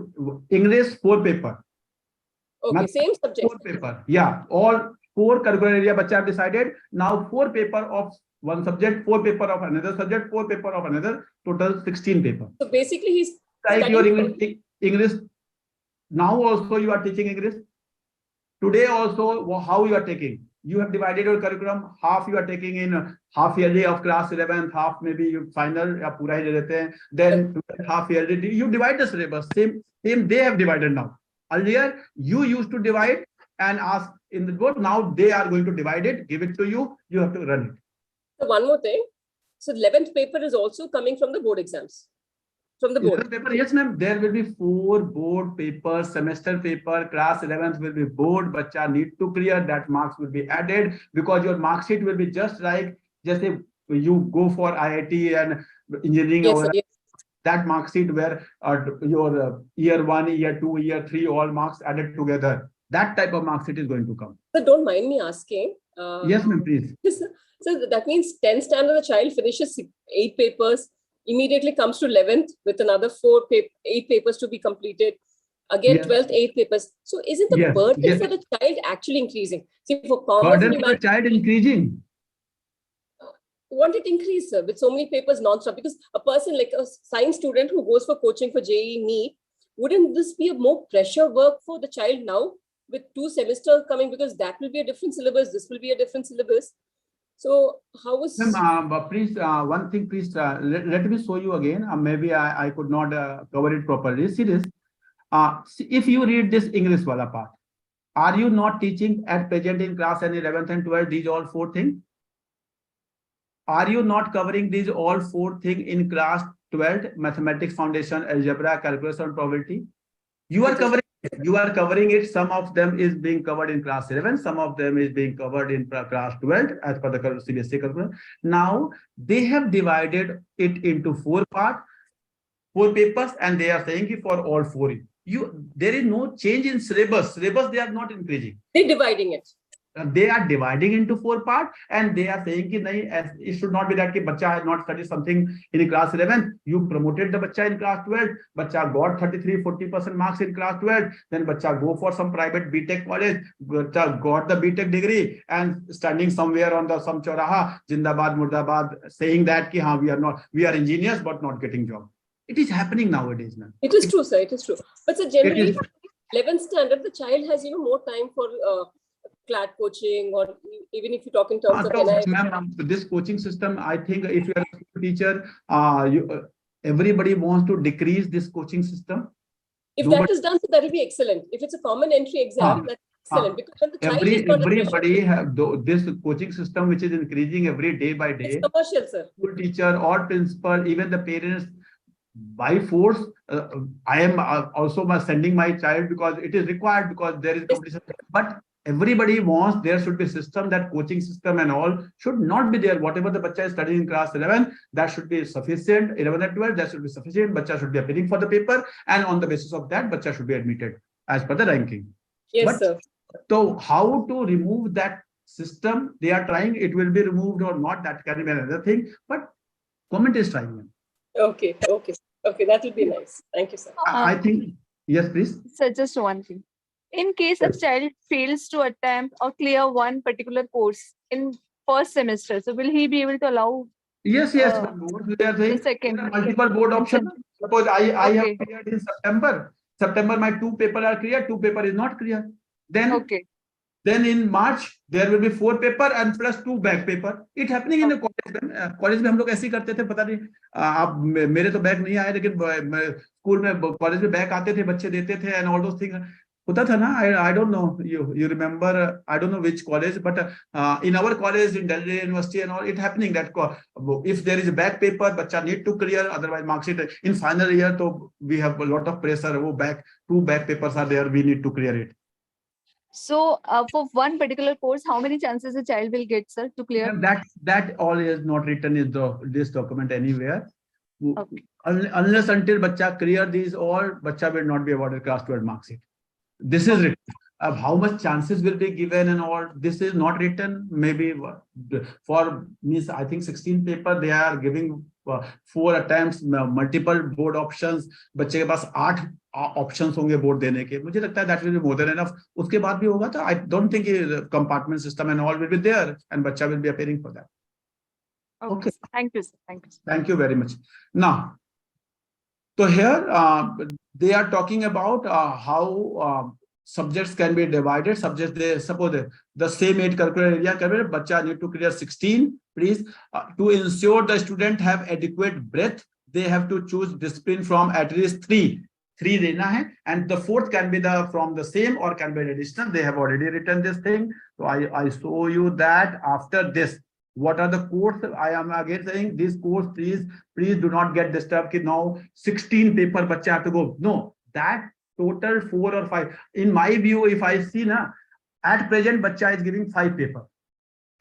English 4 paper. Okay, same subject. 4 paper. Yeah, all 4 curricular area bacha have decided. Now 4 paper of one subject, 4 paper of another subject, 4 paper of another. Total 16 paper. So basically, he's like your English. Now also you are teaching English. Today also, how you are taking? You have divided your curriculum. Half you are taking in half yearly of class 11th, half maybe you final ya pura hi de dete hain. Then half yearly you divide the syllabus. Same they have divided now. Earlier you used to divide and ask in the board. Now they are going to divide it, give it to you. You have to run it. So one more thing. So 11th paper is also coming from the board exams. From the board paper, yes ma'am, there will be 4 board papers, semester paper, class 11th will be board, bacha need to clear, that marks will be added because your mark sheet will be just like if you go for IIT and engineering, yes, sir, yes. That mark sheet where your year 1, year 2, year 3 all marks added together, that type of mark sheet is going to come. So don't mind me asking. Yes ma'am, please. So that means 10th standard the child finishes 8 papers, immediately comes to 11th with another 8 papers to be completed. Again, yes. 12th, 8 papers. So isn't the burden for the child actually increasing? See, for commerce, burden for the child increasing. Won't it increase, sir, with so many papers non-stop? Because a person like a science student who goes for coaching for JEE NEET, wouldn't this be a more pressure work for the child now with 2 semesters coming? Because that will be a different syllabus. This will be a different syllabus. So how was... please, one thing, please, let me show you again. Maybe I could not cover it properly. See this. If you read this English wala part, are you not teaching at present in class 11th and 12th these all 4 things? Are you not covering these all 4 things in class 12th, mathematics foundation, algebra, calculus and probability? You are covering it. Some of them is being covered in class 11. Some of them is being covered in class 12 as per the CBSE curriculum. Now they have divided it into 4 parts, 4 papers, and they are saying for all 4. There is no change in syllabus. Syllabus they are not increasing. They're dividing it. They are dividing into 4 parts, and they are saying that it should not be that bacha has not studied something in class 11. You promoted the bacha in class 12. Bacha got 33-40% marks in class 12. Then bacha go for some private BTech college. Bacha got the BTech degree and standing somewhere on some choraha, Jindabad, Murdabad, saying that we are engineers but not getting job. It is happening nowadays, man. It is true, sir. It is true. But sir, generally, 11th standard, the child has more time for CLAT coaching, or even if you talk in terms of this coaching system, I think if you are a teacher, everybody wants to decrease this coaching system. If that is done, so that will be excellent. If it's a common entry exam, that's excellent. Because when the child is not everybody have this coaching system which is increasing every day by day. It's commercial, sir. School teacher or principal, even the parents, by force, I am also sending my child because it is required, because there is competition. But everybody wants there should be a system, that coaching system and all should not be there. Whatever the bacha is studying in class 11, that should be sufficient. 11 and 12, that should be sufficient. Bacha should be appearing for the paper, and on the basis of that, bacha should be admitted as per the ranking. Yes, sir. So how to remove that system? They are trying. It will be removed or not, that can be another thing. But government is trying. Okay. That will be nice. Thank you, sir. I think, yes, please. So just one thing. In case a child fails to attempt or clear one particular course in first semester, so will he be able to allow? Yes. The second. Multiple board options. Suppose I have cleared in September. My 2 papers are clear. 2 papers is not clear. Then Then in March, there will be 4 paper and plus 2 back paper. It happening in the college. College में हम लोग ऐसे ही करते थे, पता नहीं आप मेरे तो बैक नहीं आए, लेकिन स्कूल में कॉलेज में बैक आते थे, बच्चे देते थे and all those things. होता था ना, I don't know, you remember, I don't know which college, but in our college in Delhi University and all, it happening that if there is a back paper, बच्चा need to clear, otherwise mark sheet in final year, so we have a lot of pressure. वो back 2 back papers are there, we need to clear it. So for one particular course, how many chances a child will get, sir, to clear? That all is not written in this document anywhere. Okay. Unless until बच्चा clear these all, बच्चा will not be awarded class 12 mark sheet. This is written. How much chances will be given and all, this is not written. Maybe for means I think 16 paper they are giving 4 attempts, multiple board options. बच्चे के पास 8 options होंगे board देने के. मुझे लगता है that will be more than enough. उसके बाद भी होगा तो I don't think compartment system and all will be there and बच्चा will be appearing for that. Okay. Thank you, sir. Thank you, sir. Thank you very much. Now, so here they are talking about how subjects can be divided. Subjects, they suppose the same 8 curricular area, bacha need to clear 16. Please, to ensure the student have adequate breadth, they have to choose discipline from at least 3. 3 dena hai, and the 4th can be from the same or can be additional. They have already written this thing. So I show you that after this. What are the course? I am again saying this course, please do not get disturbed. Now 16 paper bacha have to go. No, that total 4 or 5. In my view, if I see na, at present bacha is giving 5 paper.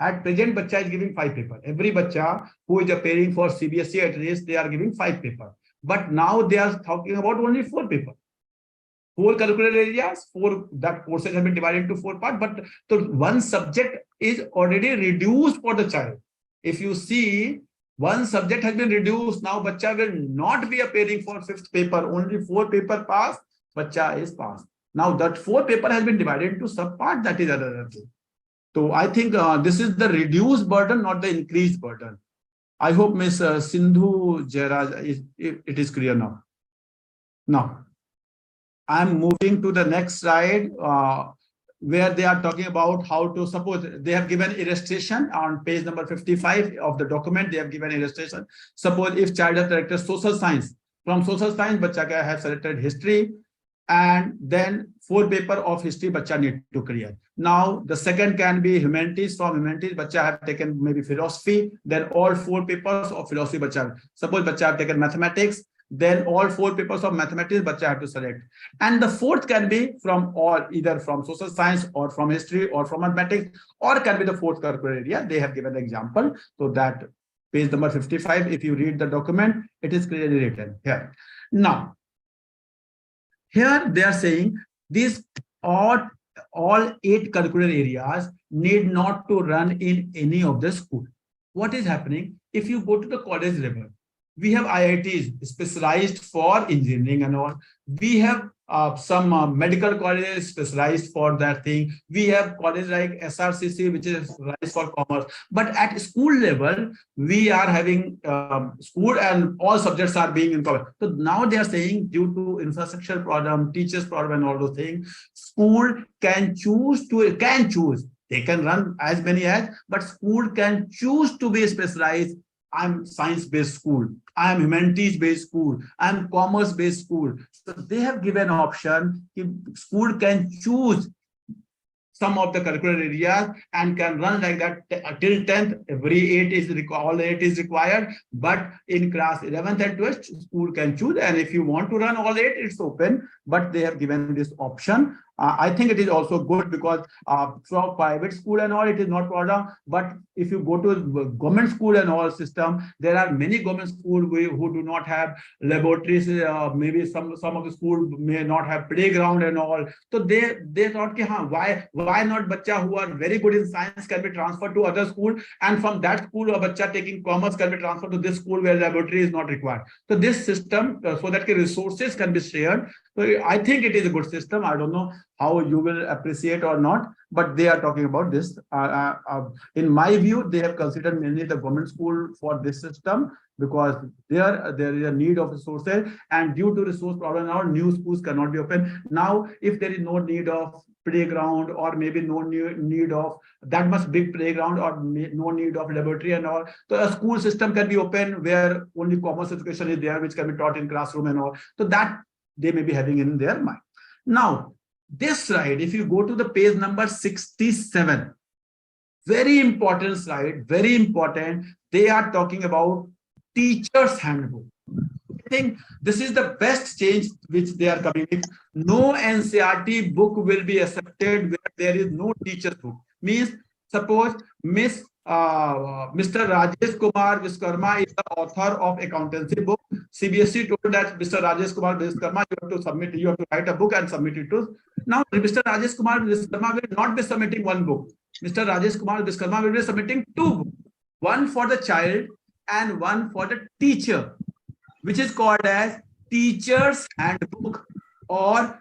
At present bacha is giving 5 paper. Every bacha who is appearing for CBSE at least they are giving 5 paper. But now they are talking about only 4 paper. 4 curricular areas, 4 that courses have been divided into 4 parts, but so one subject is already reduced for the child. If you see, one subject has been reduced. Now bacha will not be appearing for 5th paper. Only 4 paper pass, bacha is passed. Now that 4 paper has been divided into sub part, that is another thing. So I think this is the reduced burden, not the increased burden. I hope Ms. Sindhu Jairaj, it is clear now. Now, I'm moving to the next slide where they are talking about how to suppose they have given illustration on page number 55 of the document. They have given illustration. Suppose if child has selected social science, from social science, bacha have selected history, and then 4 paper of history bacha need to clear. Now the second can be humanities. From humanities, bacha have taken maybe philosophy. Then all 4 papers of philosophy bacha. Suppose bacha have taken mathematics. Then all 4 papers of mathematics bacha have to select. And the 4th can be from all, either from social science or from history or from mathematics, or can be the 4th curricular area. They have given the example. So that page number 55, if you read the document, it is clearly written here. Now, here they are saying these all 8 curricular areas need not to run in any of the school. What is happening? If you go to the college level, we have IITs specialized for engineering and all. We have some medical colleges specialized for that thing. We have colleges like SRCC, which is specialized for commerce. But at school level, we are having school and all subjects are being in cover. So now they are saying due to infrastructure problem, teachers problem and all those things, school can choose. They can run as many as, but school can choose to be specialized. I'm science-based school, I'm humanities-based school, I'm commerce-based school. So they have given an option, school can choose some of the curricular areas and can run like that till 10th. All 8 is required, but in class 11th and 12th, school can choose. And if you want to run all 8, it's open, but they have given this option. I think it is also good because from private school and all, it is not problem. But if you go to government school and all system, there are many government schools who do not have laboratories. Maybe some of the school may not have playground and all. So they thought, why not bacha who are very good in science can be transferred to other school, and from that school a bacha taking commerce can be transferred to this school where laboratory is not required. So this system, so that resources can be shared. So I think it is a good system. I don't know how you will appreciate or not, but they are talking about this. In my view, they have considered mainly the government school for this system because there is a need of resources, and due to resource problem now, new schools cannot be open. Now, if there is no need of playground, or maybe no need of that much big playground, or no need of laboratory and all. So a school system can be open where only commerce education is there, which can be taught in classroom and all. So that they may be having in their mind. Now, this slide, if you go to the page number 67, very important slide, very important. They are talking about teacher's handbook. I think this is the best change which they are coming with. No NCERT book will be accepted where there is no teacher's book. Means, suppose Mr. Rajesh Kumar Viskarma is the author of accountancy book. CBSE told that Mr. Rajesh Kumar Viskarma, you have to write a book and submit it to. Now, Mr. Rajesh Kumar Viskarma will not be submitting one book. Mr. Rajesh Kumar Viskarma will be submitting two books, one for the child and one for the teacher, which is called as teacher's handbook or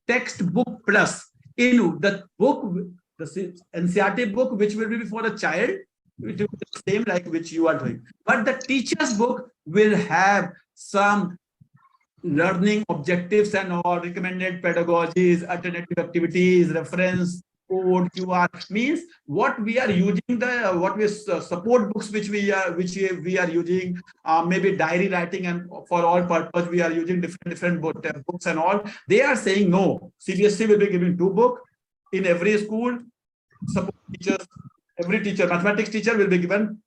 textbook plus. In the book, the NCERT book, which will be for the child, it will be the same like which you are doing. But the teacher's book will have some learning objectives and all, recommended pedagogies, alternative activities, reference code, QR. Means what we are using, the what we support books which we are using, maybe diary writing, and for all purpose we are using different books and all. They are saying no, CBSE will be giving two books in every school. Support teachers, every teacher, mathematics teacher will be given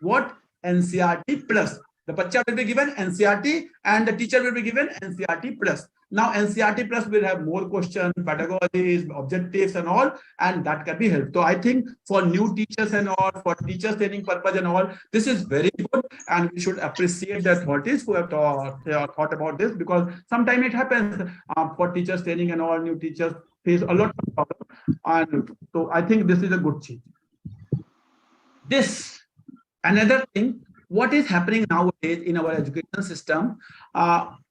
what? NCERT plus. The bacha will be given NCERT and the teacher will be given NCERT plus. Now NCERT plus will have more questions, pedagogies, objectives and all, and that can be helped. So I think for new teachers and all, for teachers training purpose and all, this is very good, and we should appreciate the authorities who have thought about this, because sometimes it happens for teachers training and all, new teachers face a lot of problems, and so I think this is a good change. This another thing. What is happening nowadays in our education system,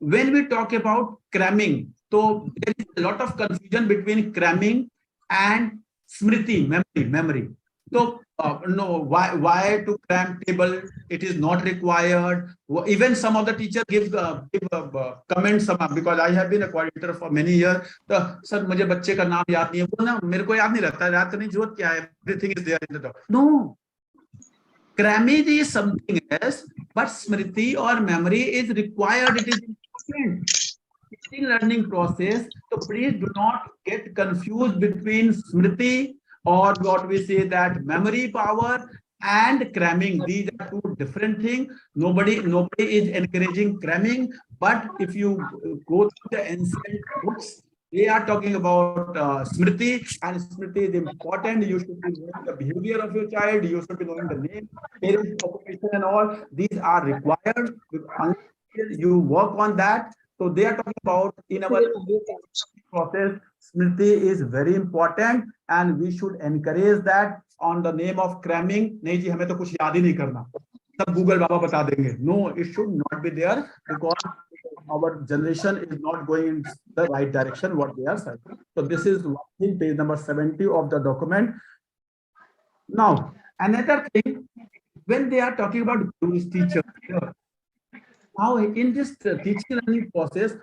when we talk about cramming, so there is a lot of confusion between cramming and smriti, memory. So no, why to cram table? It is not required. Even some of the teachers give comments, because I have been a coordinator for many years. So, sir, मुझे बच्चे का नाम याद नहीं है, वो ना मेरे को याद नहीं रहता, याद करने की जरूरत क्या है? Everything is there in the doc. No. Cramming is something else, but smriti or memory is required. It is important. Teaching learning process. So please do not get confused between smriti, or what we say that memory power, and cramming. These are two different things. Nobody is encouraging cramming, but if you go to the ancient books, they are talking about smriti, and smriti is important. You should be knowing the behavior of your child. You should be knowing the name, parents, occupation, and all. These are required. You work on that. So they are talking about in our process. Smriti is very important, and we should encourage that on the name of cramming. नहीं जी, हमें तो कुछ याद ही नहीं करना. सब Google बाबा बता देंगे. No, it should not be there, because our generation is not going in the right direction what they are saying. So this is page number 70 of the document. Now another thing, when they are talking about gurus, teachers, now in this teaching learning process,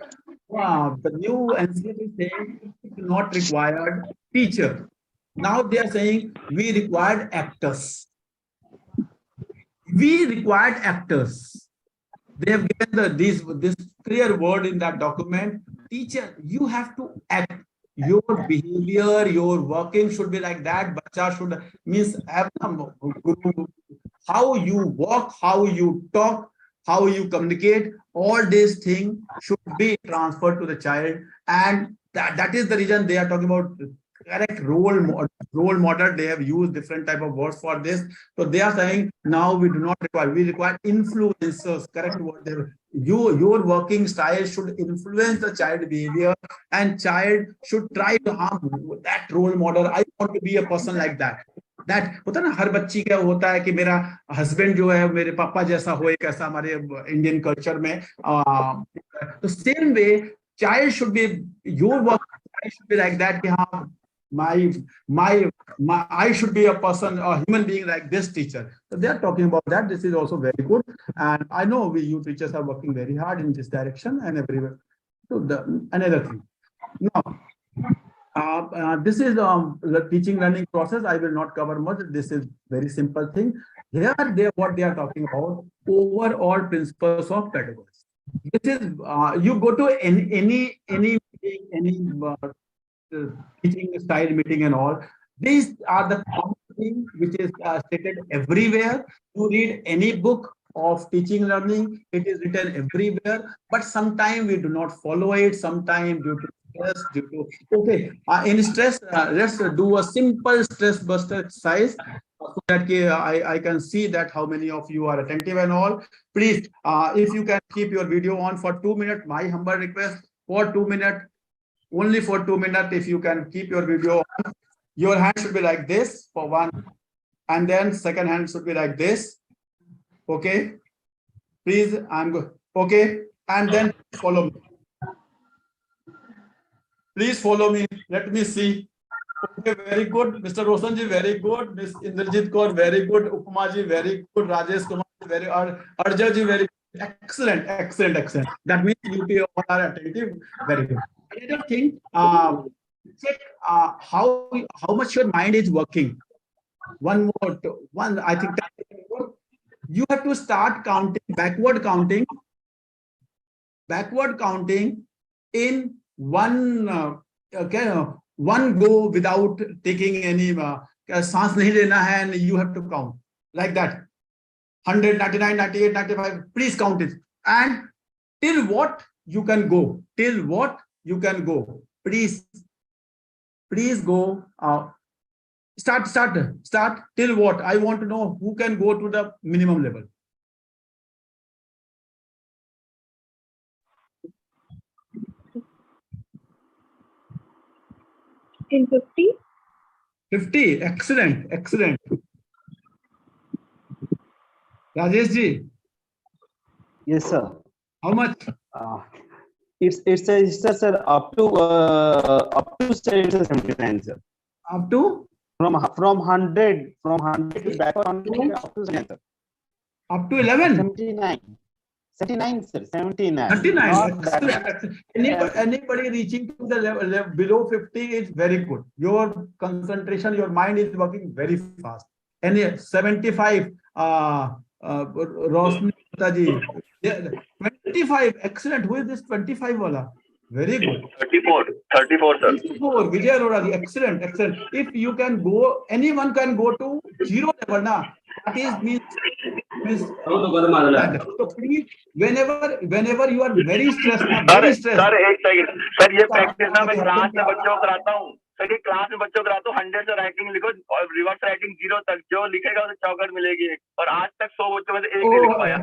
the new NCERT is saying not required teacher. Now they are saying we required actors. We required actors. They have given this clear word in that document. Teacher, you have to act. Your behavior, your working should be like that. Bacha should means have how you walk, how you talk, how you communicate. All these things should be transferred to the child, and that is the reason they are talking about correct role model. They have used different type of words for this. So they are saying now we do not require, we require influencers. Correct word. Your working style should influence the child behavior, and child should try to harm that role model. I want to be a person like that. That होता ना, हर बच्ची का होता है कि मेरा husband जो है मेरे पापा जैसा हो, एक ऐसा हमारे इंडियन कल्चर में. तो same way child should be, your work should be like that. कि हाँ, I should be a person, a human being like this teacher. So they are talking about that. This is also very good, and I know you teachers are working very hard in this direction and everywhere. So another thing. Now, This is the teaching learning process. I will not cover much. This is very simple thing. Here, what they are talking about overall principles of pedagogy. This is you go to any meeting, teaching style meeting and all. These are the common thing which is stated everywhere. You read any book of teaching learning, it is written everywhere. But sometimes we do not follow it. Sometimes due to stress, okay. In stress, let's do a simple stress buster exercise so that I can see that how many of you are attentive and all. Please, if you can keep your video on for 2 minutes, my humble request for 2 minutes. Only for 2 minutes, if you can keep your video on. Your hand should be like this for one, and then second hand should be like this. Okay, please, I'm good. Okay, and then follow me. Please follow me. Let me see. Okay, very good. Mr. Roshanji, very good. Ms. Indrajit Kaur, very good. Upmaji, very good. Rajesh Kumar, very good. Arjaji, very good. Excellent, excellent, excellent. That means you all are attentive. Very good. Another thing, check how much your mind is working. One more, I think you have to start counting, backward counting in one one go without taking any सांस नहीं लेना है, and you have to count like that. 100, 99, 98, 95. Please count it. And till what you can go. Till what you can go. Please go. Start till what? I want to know who can go to the minimum level. In 50. 50. Excellent, excellent. Rajesh ji. Yes, sir. How much? It's sir up to 79, sir. Up to? From 100 back on up to 79, sir. Up to 11? 79. 79, sir. 79. 39. Excellent. Anybody reaching to the level below 50 is very good. Your concentration, your mind is working very fast. Any 75, Rosni ji. 25, excellent. Who is this 25 wala? Very good. 34, sir. 34, Vijay Arora ji. Excellent, excellent. If you can go, anyone can go to 0 level, na? That is means so please, whenever you are very stressed, sir एक second sir, ये practice ना मैं class में बच्चों को कराता हूँ sir. ये क्लास में बच्चों को कराता हूँ। 100 से राइटिंग लिखो और रिवर्स राइटिंग 0 तक, जो लिखेगा उसे चौकट मिलेगी। और आज तक 100 बच्चों में से एक नहीं लिख पाया।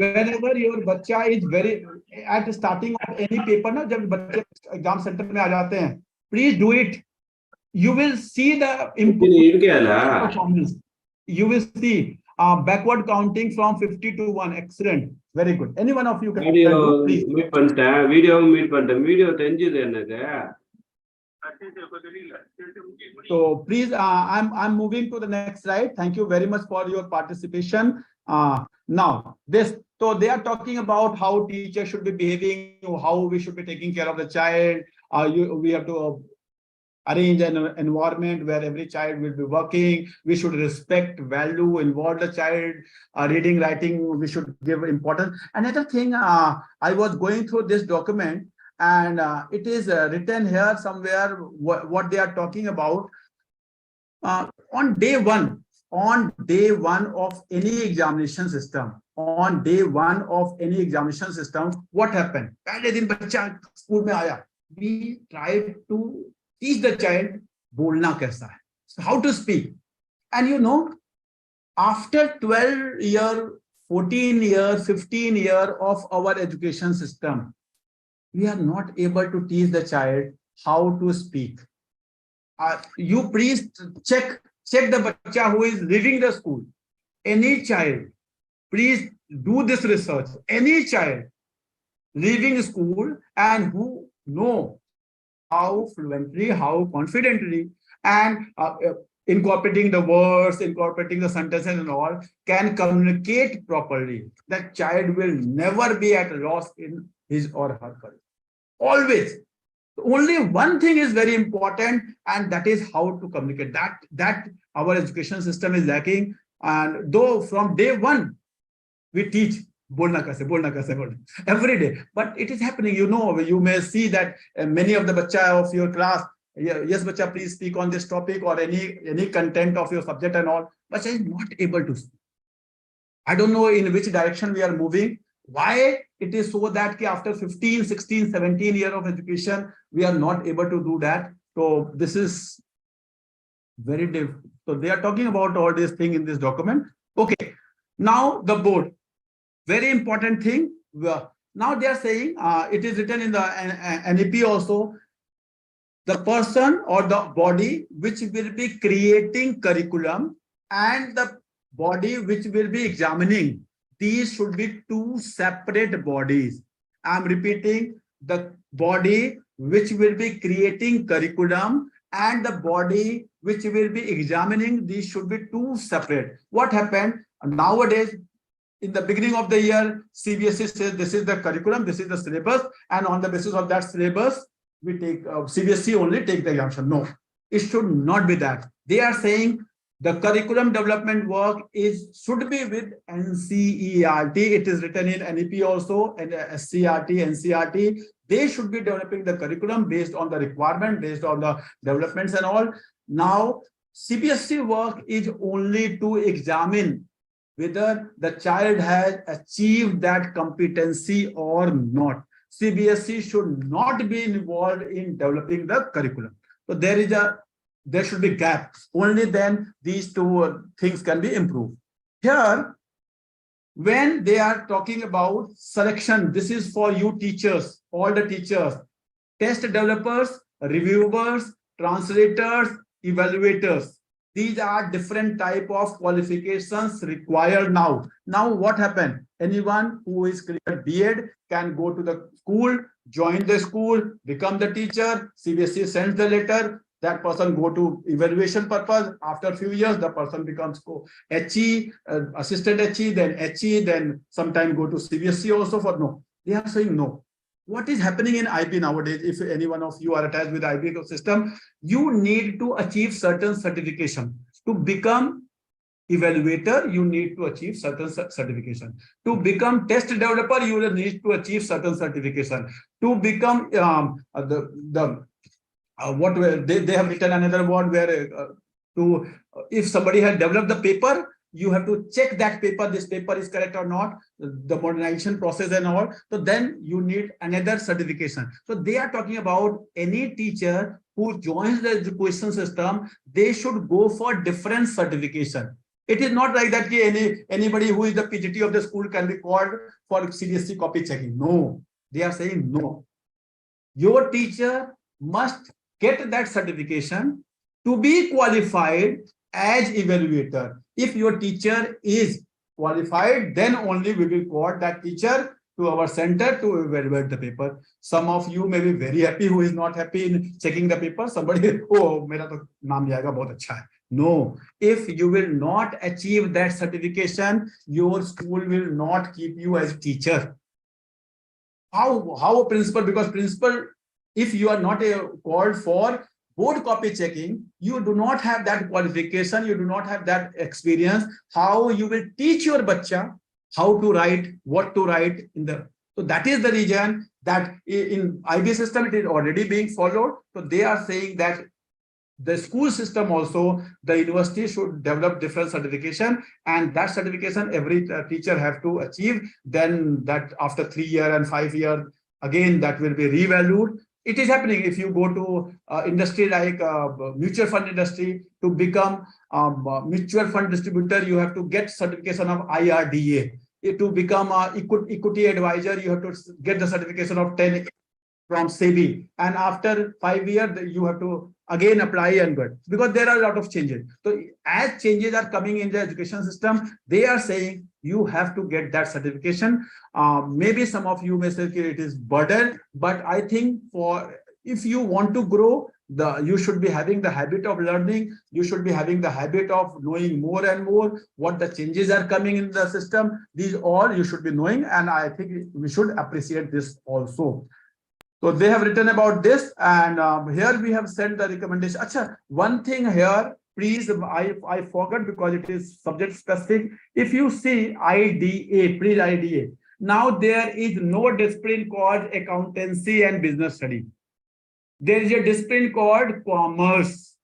Whenever your bacha is very at starting of any paper, ना जब बच्चे एग्जाम सेंटर में आ जाते हैं, please do it. You will see the performance. You will see backward counting from 50 to 1. Excellent. Very good. Any one of you can do, please. So please, I'm moving to the next slide. Thank you very much for your participation. Now so they are talking about how teachers should be behaving, how we should be taking care of the child. We have to arrange an environment where every child will be working. We should respect, value, involve the child. Reading, writing, we should give importance. Another thing, I was going through this document, and it is written here somewhere what they are talking about. On day one of any examination system, what happened? पहले दिन बच्चा school में आया. We tried to teach the child बोलना कैसा है, so how to speak. And you know, after 12 years, 14 years, 15 years of our education system, we are not able to teach the child how to speak. You please check the bacha who is leaving the school. Any child, please do this research. Any child leaving school and who know how fluently, how confidently, and incorporating the words, incorporating the sentences and all, can communicate properly, that child will never be at a loss in his or her career. Always. Only one thing is very important, and that is how to communicate. That our education system is lacking. And though from day one we teach bolna kaise, every day, but it is happening. You may see that many of the bacha of your class, yes bacha, please speak on this topic or any content of your subject and all, bacha is not able to speak. I don't know in which direction we are moving. Why it is so that after 15, 16, 17 years of education, we are not able to do that. So this is very difficult. So they are talking about all these things in this document. Okay, now the board, very important thing. Now they are saying, it is written in the NEP also, the person or the body which will be creating curriculum and the body which will be examining, these should be two separate bodies. I'm repeating, the body which will be creating curriculum and the body which will be examining, these should be two separate. What happened nowadays? In the beginning of the year, CBSE says this is the curriculum, this is the syllabus, and on the basis of that syllabus, we take CBSE only take the examination. No, it should not be that. They are saying the curriculum development work should be with NCERT. It is written in NEP also, and SCRT, NCRT. They should be developing the curriculum based on the requirement, based on the developments and all. Now, CBSE work is only to examine whether the child has achieved that competency or not. CBSE should not be involved in developing the curriculum. So there should be gap. Only then these two things can be improved. Here, when they are talking about selection, this is for you teachers, all the teachers, test developers, reviewers, translators, evaluators. These are different type of qualifications required now. Now what happened? Anyone who is cleared B.Ed can go to the school, join the school, become the teacher. CBSE sends the letter. That person go to evaluation purpose. After a few years, the person becomes HE, assistant HE, then HE, then sometime go to CBSE also for no. They are saying no. What is happening in IB nowadays? If any one of you are attached with IB ecosystem, you need to achieve certain certification. To become evaluator, you need to achieve certain certification. To become test developer, you will need to achieve certain certification. To become they have written another word where if somebody has developed the paper, you have to check that paper, this paper is correct or not, the modernization process and all. So then you need another certification. So they are talking about any teacher who joins the education system, they should go for different certification. It is not like that anybody who is the PGT of the school can be called for CBSE copy checking. No, they are saying no. Your teacher must get that certification to be qualified as evaluator. If your teacher is qualified, then only we will call that teacher to our center to evaluate the paper. Some of you may be very happy, who is not happy in checking the paper. Somebody, oh, mera to naam jayega, bahut acha hai. No, if you will not achieve that certification, your school will not keep you as a teacher. How a principal? Because principal, if you are not called for board copy checking, you do not have that qualification, you do not have that experience. How you will teach your bacha how to write, what to write in the. So that is the reason that in IB system it is already being followed. So they are saying that the school system also, the university should develop different certification, and that certification every teacher have to achieve. Then that after 3 years and 5 years, again that will be revalued. It is happening. If you go to industry like mutual fund industry, to become mutual fund distributor, you have to get certification of IRDA. To become equity advisor, you have to get the certification of 10 from SEBI. And after 5 years, you have to again apply and get, because there are a lot of changes. So as changes are coming in the education system, they are saying you have to get that certification. Maybe some of you may say it is burden, but I think if you want to grow, you should be having the habit of learning. You should be having the habit of knowing more and more what the changes are coming in the system. These all you should be knowing, and I think we should appreciate this also. So they have written about this, and here we have sent the recommendation. Acha, one thing here, please, I forgot because it is subject specific. If you see IDA, pre-IDA, now there is no discipline called accountancy and business study. There is a discipline called commerce,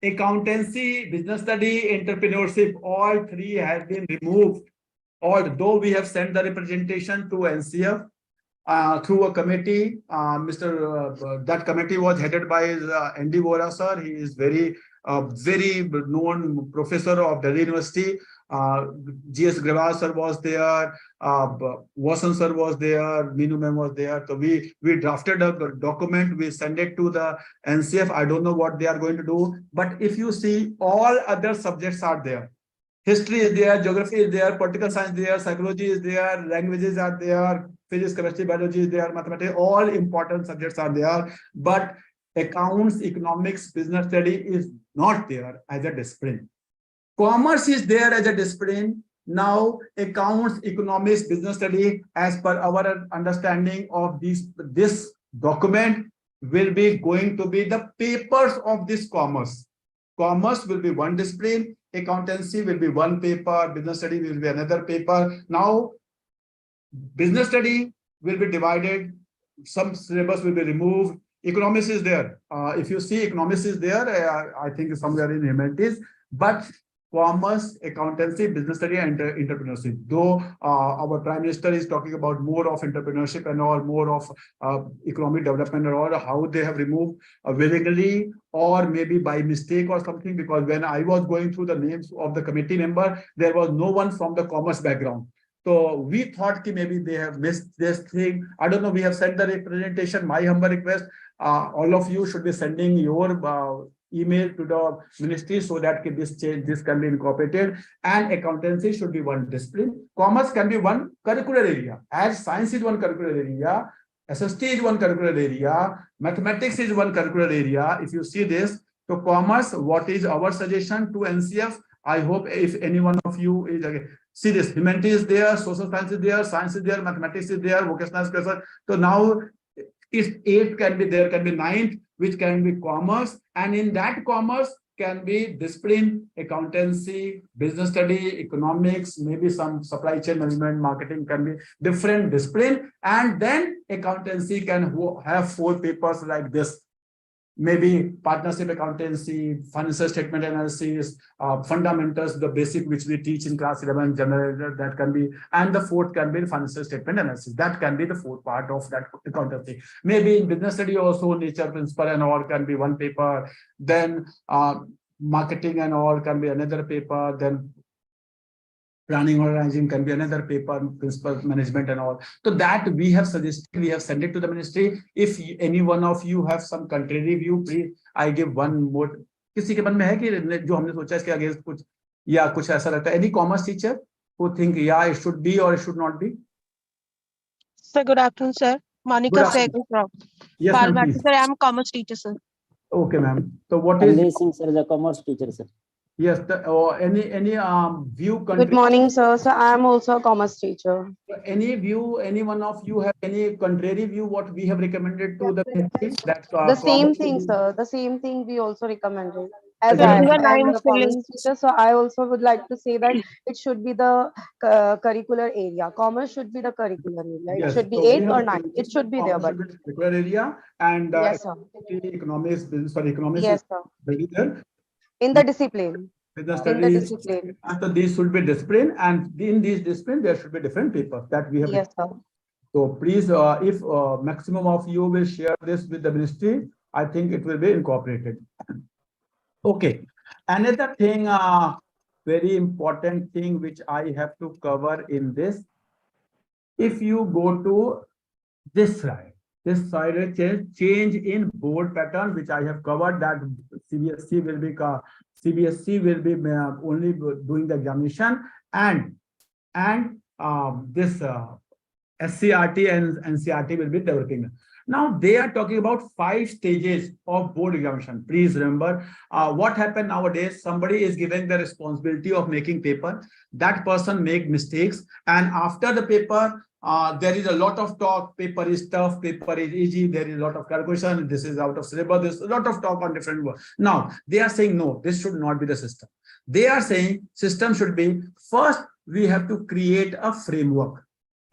accountancy, business study, entrepreneurship. All three have been removed. Although we have sent the representation to NCF through a committee, that committee was headed by ND Vora sir. He is very known professor of Delhi University. GS Grewal sir was there, Wasan sir was there, Meenu ma'am was there. So we drafted a document, we sent it to the NCF. I don't know what they are going to do, but if you see, all other subjects are there. History is there, geography is there, political science is there, psychology is there, languages are there, physics, chemistry, biology is there, mathematics, all important subjects are there. But accounts, economics, business study is not there as a discipline. Commerce is there as a discipline. Now, accounts, economics, business study, as per our understanding of this document, will be going to be the papers of this commerce. Commerce will be one discipline, accountancy will be one paper, business study will be another paper. Now, business study will be divided, some syllabus will be removed. Economics is there. If you see, economics is there, I think somewhere in humanities, but commerce, accountancy, business study, and entrepreneurship. Though our Prime Minister is talking about more of entrepreneurship and all, more of economic development and all, how they have removed willingly or maybe by mistake or something, because when I was going through the names of the committee member, there was no one from the commerce background. So we thought that maybe they have missed this thing. I don't know, we have sent the representation. My humble request, all of you should be sending your email to the ministry so that this can be incorporated, and accountancy should be one discipline. Commerce can be one curricular area, as science is one curricular area, SST is one curricular area, mathematics is one curricular area. If you see this, so commerce, what is our suggestion to NCF? I hope if any one of you is see this, humanity is there, social science is there, science is there, mathematics is there, vocational skills. So now if 8 can be there, can be 9th, which can be commerce, and in that commerce can be discipline, accountancy, business study, economics, maybe some supply chain management, marketing can be different discipline, and then accountancy can have 4 papers like this. Maybe partnership accountancy, financial statement analysis, fundamentals, the basic which we teach in class 11, general, that can be, and the 4th can be financial statement analysis. That can be the 4th part of that accountancy. Maybe in business study also, nature, principle and all can be one paper. Then marketing and all can be another paper. Then planning organizing can be another paper, principal management and all. So that we have suggested, we have sent it to the ministry. If any one of you have some contrary view, please, I give one more. किसी के मन में है कि जो हमने सोचा इसके अगेंस्ट कुछ या कुछ ऐसा रहता है? Any commerce teacher who think yeah it should be or it should not be? Sir, good afternoon, sir. Monica Sehgal from Yes, ma'am, sir. I am a commerce teacher, sir. Okay, ma'am. So what is? Amazing, sir, the commerce teacher, sir. Yes, any view? Good morning, sir. So I am also a commerce teacher. Any view? Any one of you have any contrary view? What we have recommended to the ministry? That The same thing, sir. The same thing we also recommended. As Okay. I am I'm a commerce teacher, so I also would like to say that it should be the curricular area. Commerce should be the curricular area. It Yes, should be so we 8 or have 9. It should be there, but curricular area and yes, sir. economics, business, sorry, economics Yes, is sir. very there. In the discipline. Business In the studies, discipline. so these should be discipline, and in these discipline there should be different papers that we have. Yes, sir. So please, if maximum of you will share this with the ministry, I think it will be incorporated. Okay. Another thing, very important thing which I have to cover in this. If you go to this slide is change in board pattern, which I have covered, that CBSE will be only doing the examination, and this SCRT and NCRT will be developing. Now they are talking about 5 stages of board examination. Please remember what happened nowadays. Somebody is given the responsibility of making paper. That person make mistakes, and after the paper, there is a lot of talk, paper is tough, paper is easy, there is a lot of calculation, this is out of syllabus, there's a lot of talk on different words. Now, they are saying, no, this should not be the system. They are saying system should be, first, we have to create a framework,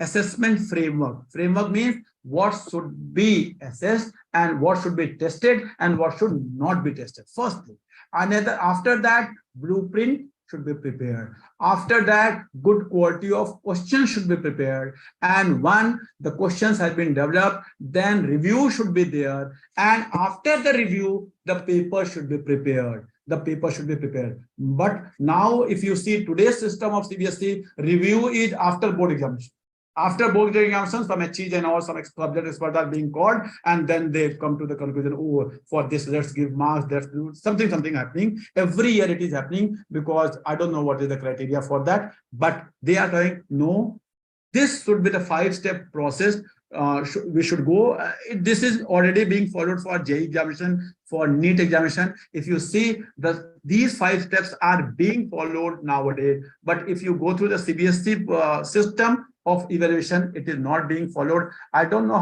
assessment framework. Framework means what should be assessed and what should be tested and what should not be tested. First thing. After that, blueprint should be prepared. After that, good quality of questions should be prepared. And when the questions have been developed, then review should be there. And after the review, the paper should be prepared. The paper should be prepared. But now, if you see today's system of CBSE, review is after board examination. After board examinations, some HEs and all, some subject experts are being called, and then they come to the conclusion, oh, for this, let's give marks, let's do something happening. Every year it is happening, because I don't know what is the criteria for that, but they are saying, no, this should be the 5-step process. We should go. This is already being followed for JEE examination, for NEET examination. If you see, these 5 steps are being followed nowadays. But if you go through the CBSE system of evaluation, it is not being followed. I don't know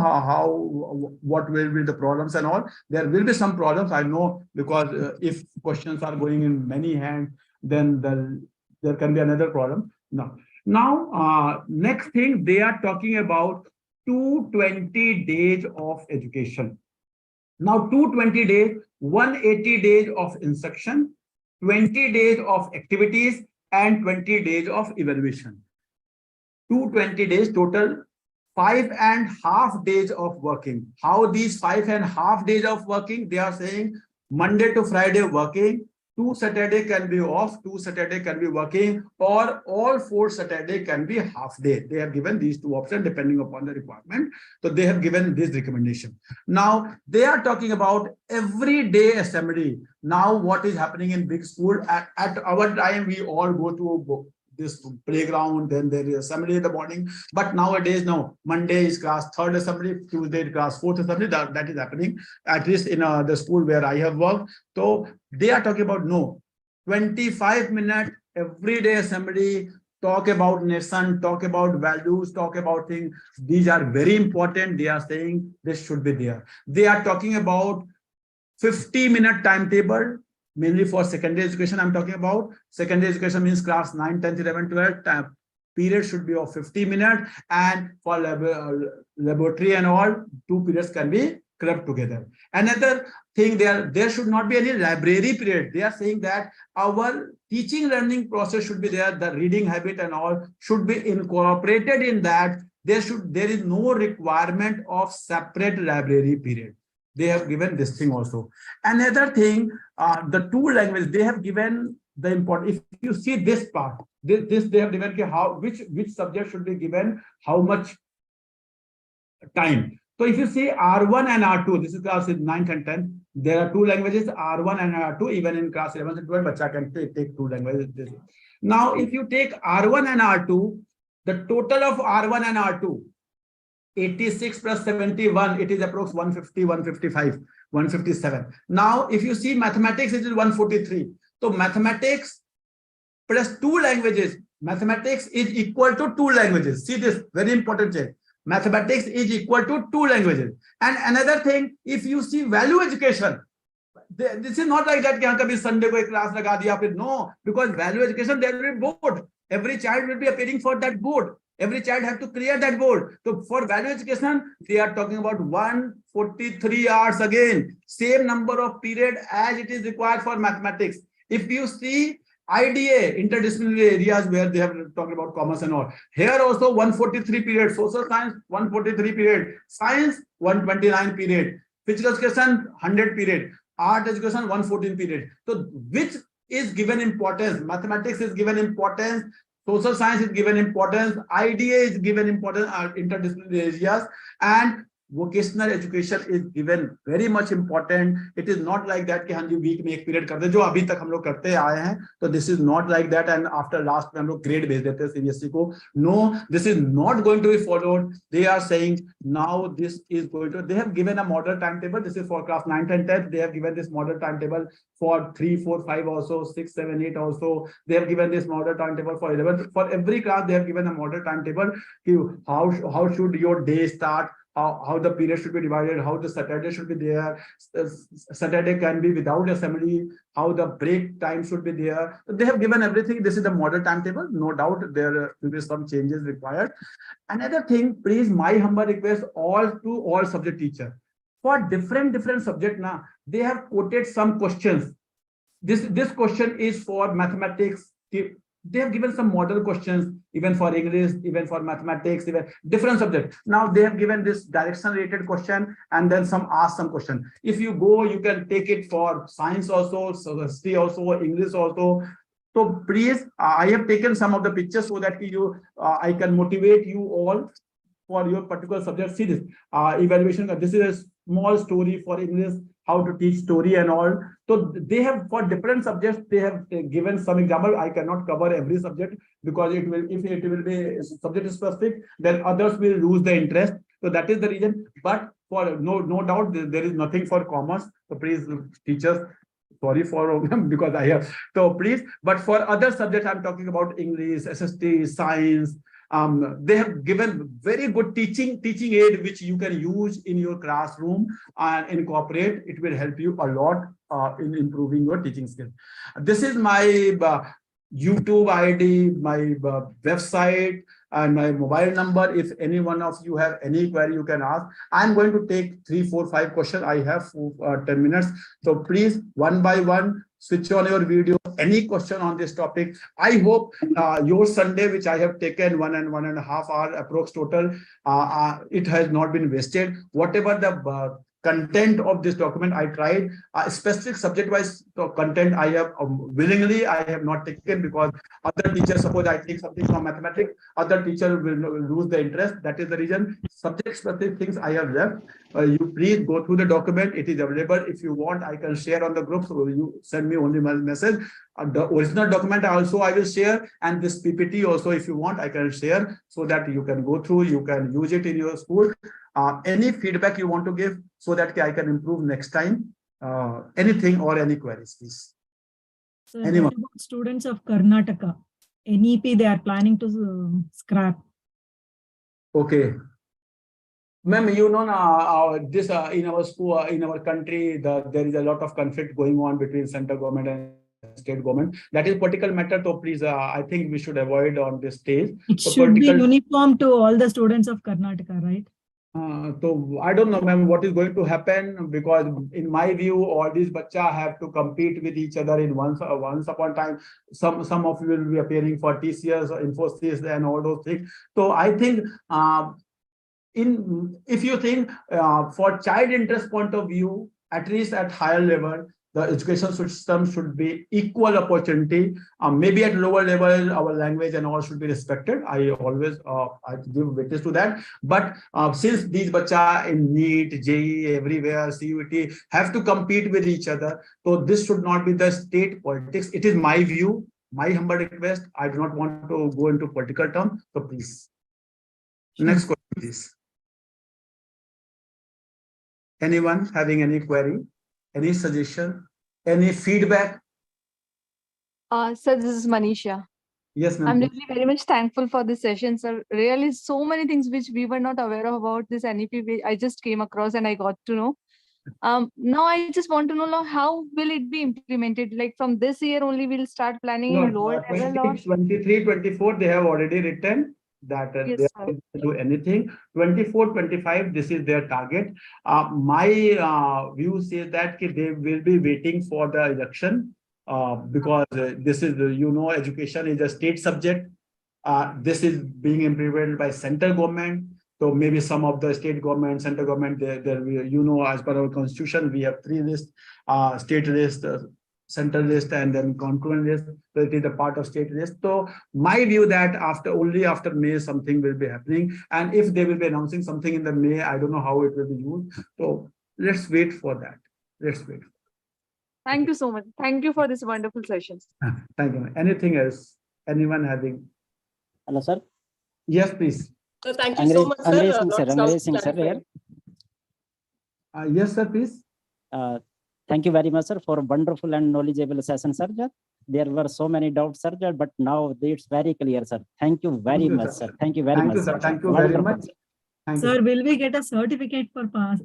what will be the problems and all. There will be some problems, I know, because if questions are going in many hands, then there can be another problem. Now, next thing, they are talking about 220 days of education. Now, 220 days, 180 days of instruction, 20 days of activities, and 20 days of evaluation. 220 days total, 5.5 days of working. How these 5.5 days of working? They are saying Monday to Friday working, 2 Saturday can be off, 2 Saturday can be working, or all 4 Saturday can be half day. They have given these 2 options depending upon the requirement. So they have given this recommendation. Now they are talking about everyday assembly. Now what is happening in big school? At our time, we all go to this playground, then there is assembly in the morning. But nowadays, no, Monday is class 3rd assembly, Tuesday class 4th assembly. That is happening, at least in the school where I have worked. So they are talking about, no, 25-minute everyday assembly, talk about nation, talk about values, talk about things. These are very important. They are saying this should be there. They are talking about 50-minute timetable, mainly for secondary education. I'm talking about secondary education means class 9, 10th, 11th, 12th. Period should be of 50 minutes, and for laboratory and all, 2 periods can be clubbed together. Another thing, there should not be any library period. They are saying that our teaching learning process should be there. The reading habit and all should be incorporated in that. There is no requirement of separate library period. They have given this thing also. Another thing, the 2 languages, they have given the important. If you see this part, this they have given which subject should be given how much time. So if you see R1 and R2, this is class 9th and 10th. There are 2 languages, R1 and R2. Even in class 11th and 12th, bacha can take 2 languages. Now, if you take R1 and R2, the total of R1 and R2, 86 plus 71, it is approx 150, 155, 157. Now, if you see mathematics, it is 143. So mathematics plus 2 languages, mathematics is equal to 2 languages. See this, very important thing. Mathematics is equal to 2 languages. And another thing, if you see value education, this is not like that कि Sunday को class लगा दिया, no, because value education, there will be board. Every child will be appearing for that board. Every child has to clear that board. So for value education, they are talking about 143 hours again, same number of period as it is required for mathematics. If you see IDA, interdisciplinary areas where they have talked about commerce and all, here also 143 period, social science 143 period, science 129 period, physical education 100 period, art education 114 period. So which is given importance? Mathematics is given importance, social science is given importance, IDA is given importance, interdisciplinary areas, and vocational education is given very much important. It is not like that कि हाँ जी week में एक period करते जो अभी तक हम लोग करते आए हैं. So this is not like that and after last में हम लोग grade भेज देते हैं CBSE को. No, this is not going to be followed. They are saying now this is going to. They have given a model timetable. This is for class 9, 10, 10. They have given this model timetable for 3, 4, 5 also, 6, 7, 8 also. They have given this model timetable for 11. For every class, they have given a model timetable. How should your day start? How the period should be divided, how the Saturday should be there, Saturday can be without assembly, how the break time should be there. So they have given everything. This is the model timetable. No doubt there will be some changes required. Another thing, please, my humble request all subject teacher. For different subject now, they have quoted some questions. This question is for mathematics. They have given some model questions, even for English, even for mathematics, even different subjects. Now they have given this direction related question and then some question. If you go, you can take it for science also, history also, English also. So please, I have taken some of the pictures so that I can motivate you all for your particular subject. See this evaluation. This is a small story for English, how to teach story and all. So they have, for different subjects, they have given some example. I cannot cover every subject because if it will be subject specific, then others will lose the interest. So that is the reason. But for no doubt, there is nothing for commerce. So please, teachers, sorry for because I have. So please, but for other subjects, I'm talking about English, SST, science. They have given very good teaching aid which you can use in your classroom and incorporate. It will help you a lot in improving your teaching skills. This is my YouTube ID, my website, and my mobile number. If any one of you have any query, you can ask. I'm going to take 3, 4, 5 questions. I have 10 minutes. So please, one by one, switch on your video. Any question on this topic? I hope your Sunday, which I have taken 1.5 hour approx total, it has not been wasted. Whatever the content of this document, I tried specific subject-wise content. I have willingly I have not taken because other teachers, suppose I take something from mathematics, other teacher will lose the interest. That is the reason. Subject-specific things I have left. You please go through the document. It is available. If you want, I can share on the group. So you send me only my message. The original document also I will share, and this PPT also, if you want, I can share so that you can go through. You can use it in your school. Any feedback you want to give so that I can improve next time. Anything or any queries, please. So what about students of Karnataka? NEP they are planning to scrap. Okay. Ma'am, you know this in our school, in our country, there is a lot of conflict going on between central government and state government. That is political matter. So please, I think we should avoid on this stage. It should be uniform to all the students of Karnataka, right? So I don't know, ma'am, what is going to happen, because in my view, all these bacha have to compete with each other in once upon a time. Some of you will be appearing for TCS, Infosys, and all those things. So I think if you think for child interest point of view, at least at higher level, the education system should be equal opportunity. Maybe at lower level, our language and all should be respected. I always I give witness to that. But since these bacha in NEET, JEE, everywhere, CUT have to compete with each other, so this should not be the state politics. It is my view, my humble request. I do not want to go into political terms. So please, next question, please. Anyone having any query? Any suggestion? Any feedback? Sir, this is Manisha. Yes, ma'am. I'm really very much thankful for this session, sir. Really, so many things which we were not aware of about this NEP, I just came across and I got to know. Now I just want to know how will it be implemented? Like from this year only, we'll start planning in lower level, or 23, 24, they have already written that yes, they are to do anything. 24, 25, this is their target. My view says that they will be waiting for the election because this is, education is a state subject. This is being implemented by central government. So maybe some of the state government, central government, there as per our constitution, we have 3 lists, state list, central list and then concurrent list. So it is a part of state list. So my view that only after May something will be happening. And if they will be announcing something in the May, I don't know how it will be used. So let's wait for that. Let's wait. Thank you so much. Thank you for this wonderful session. Thank you. Anything else? Anyone having? Hello, sir. Yes, please. So thank you so much, sir. Angrej Singh, sir, here. Yes, sir, please. Thank you very much, sir, for wonderful and knowledgeable session, sir. There were so many doubts, sir, but now it's very clear, sir. Thank you very much, sir. Thank you very much, sir. Thank you very much. Sir, will we get a certificate for pass?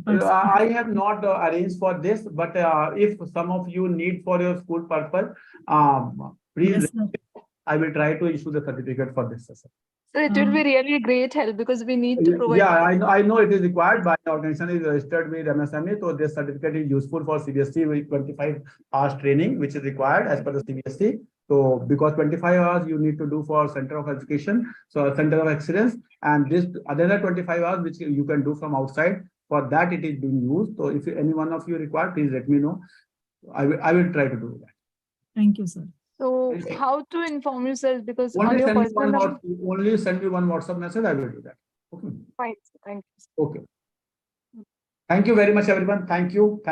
I have not arranged for this, but if some of you need for your school purpose, please, Yes, I will try to issue the certificate for this, sir. So it will be really great help because we need to provide. Yeah, I know it is required by the organization is registered with MSME. So this certificate is useful for CBSE with 25 hours training, which is required as per the CBSE. So because 25 hours you need to do for Center of Education, so Center of Excellence, and this other 25 hours which you can do from outside. For that it is being used. So if any one of you require, please let me know. I will try to do that. Thank you, sir. So how to inform yourself? Because Only on your send me personal number. only send me one WhatsApp message. I will do that. Okay. Fine. Thank you. Okay. Thank you very much, everyone. Thank you.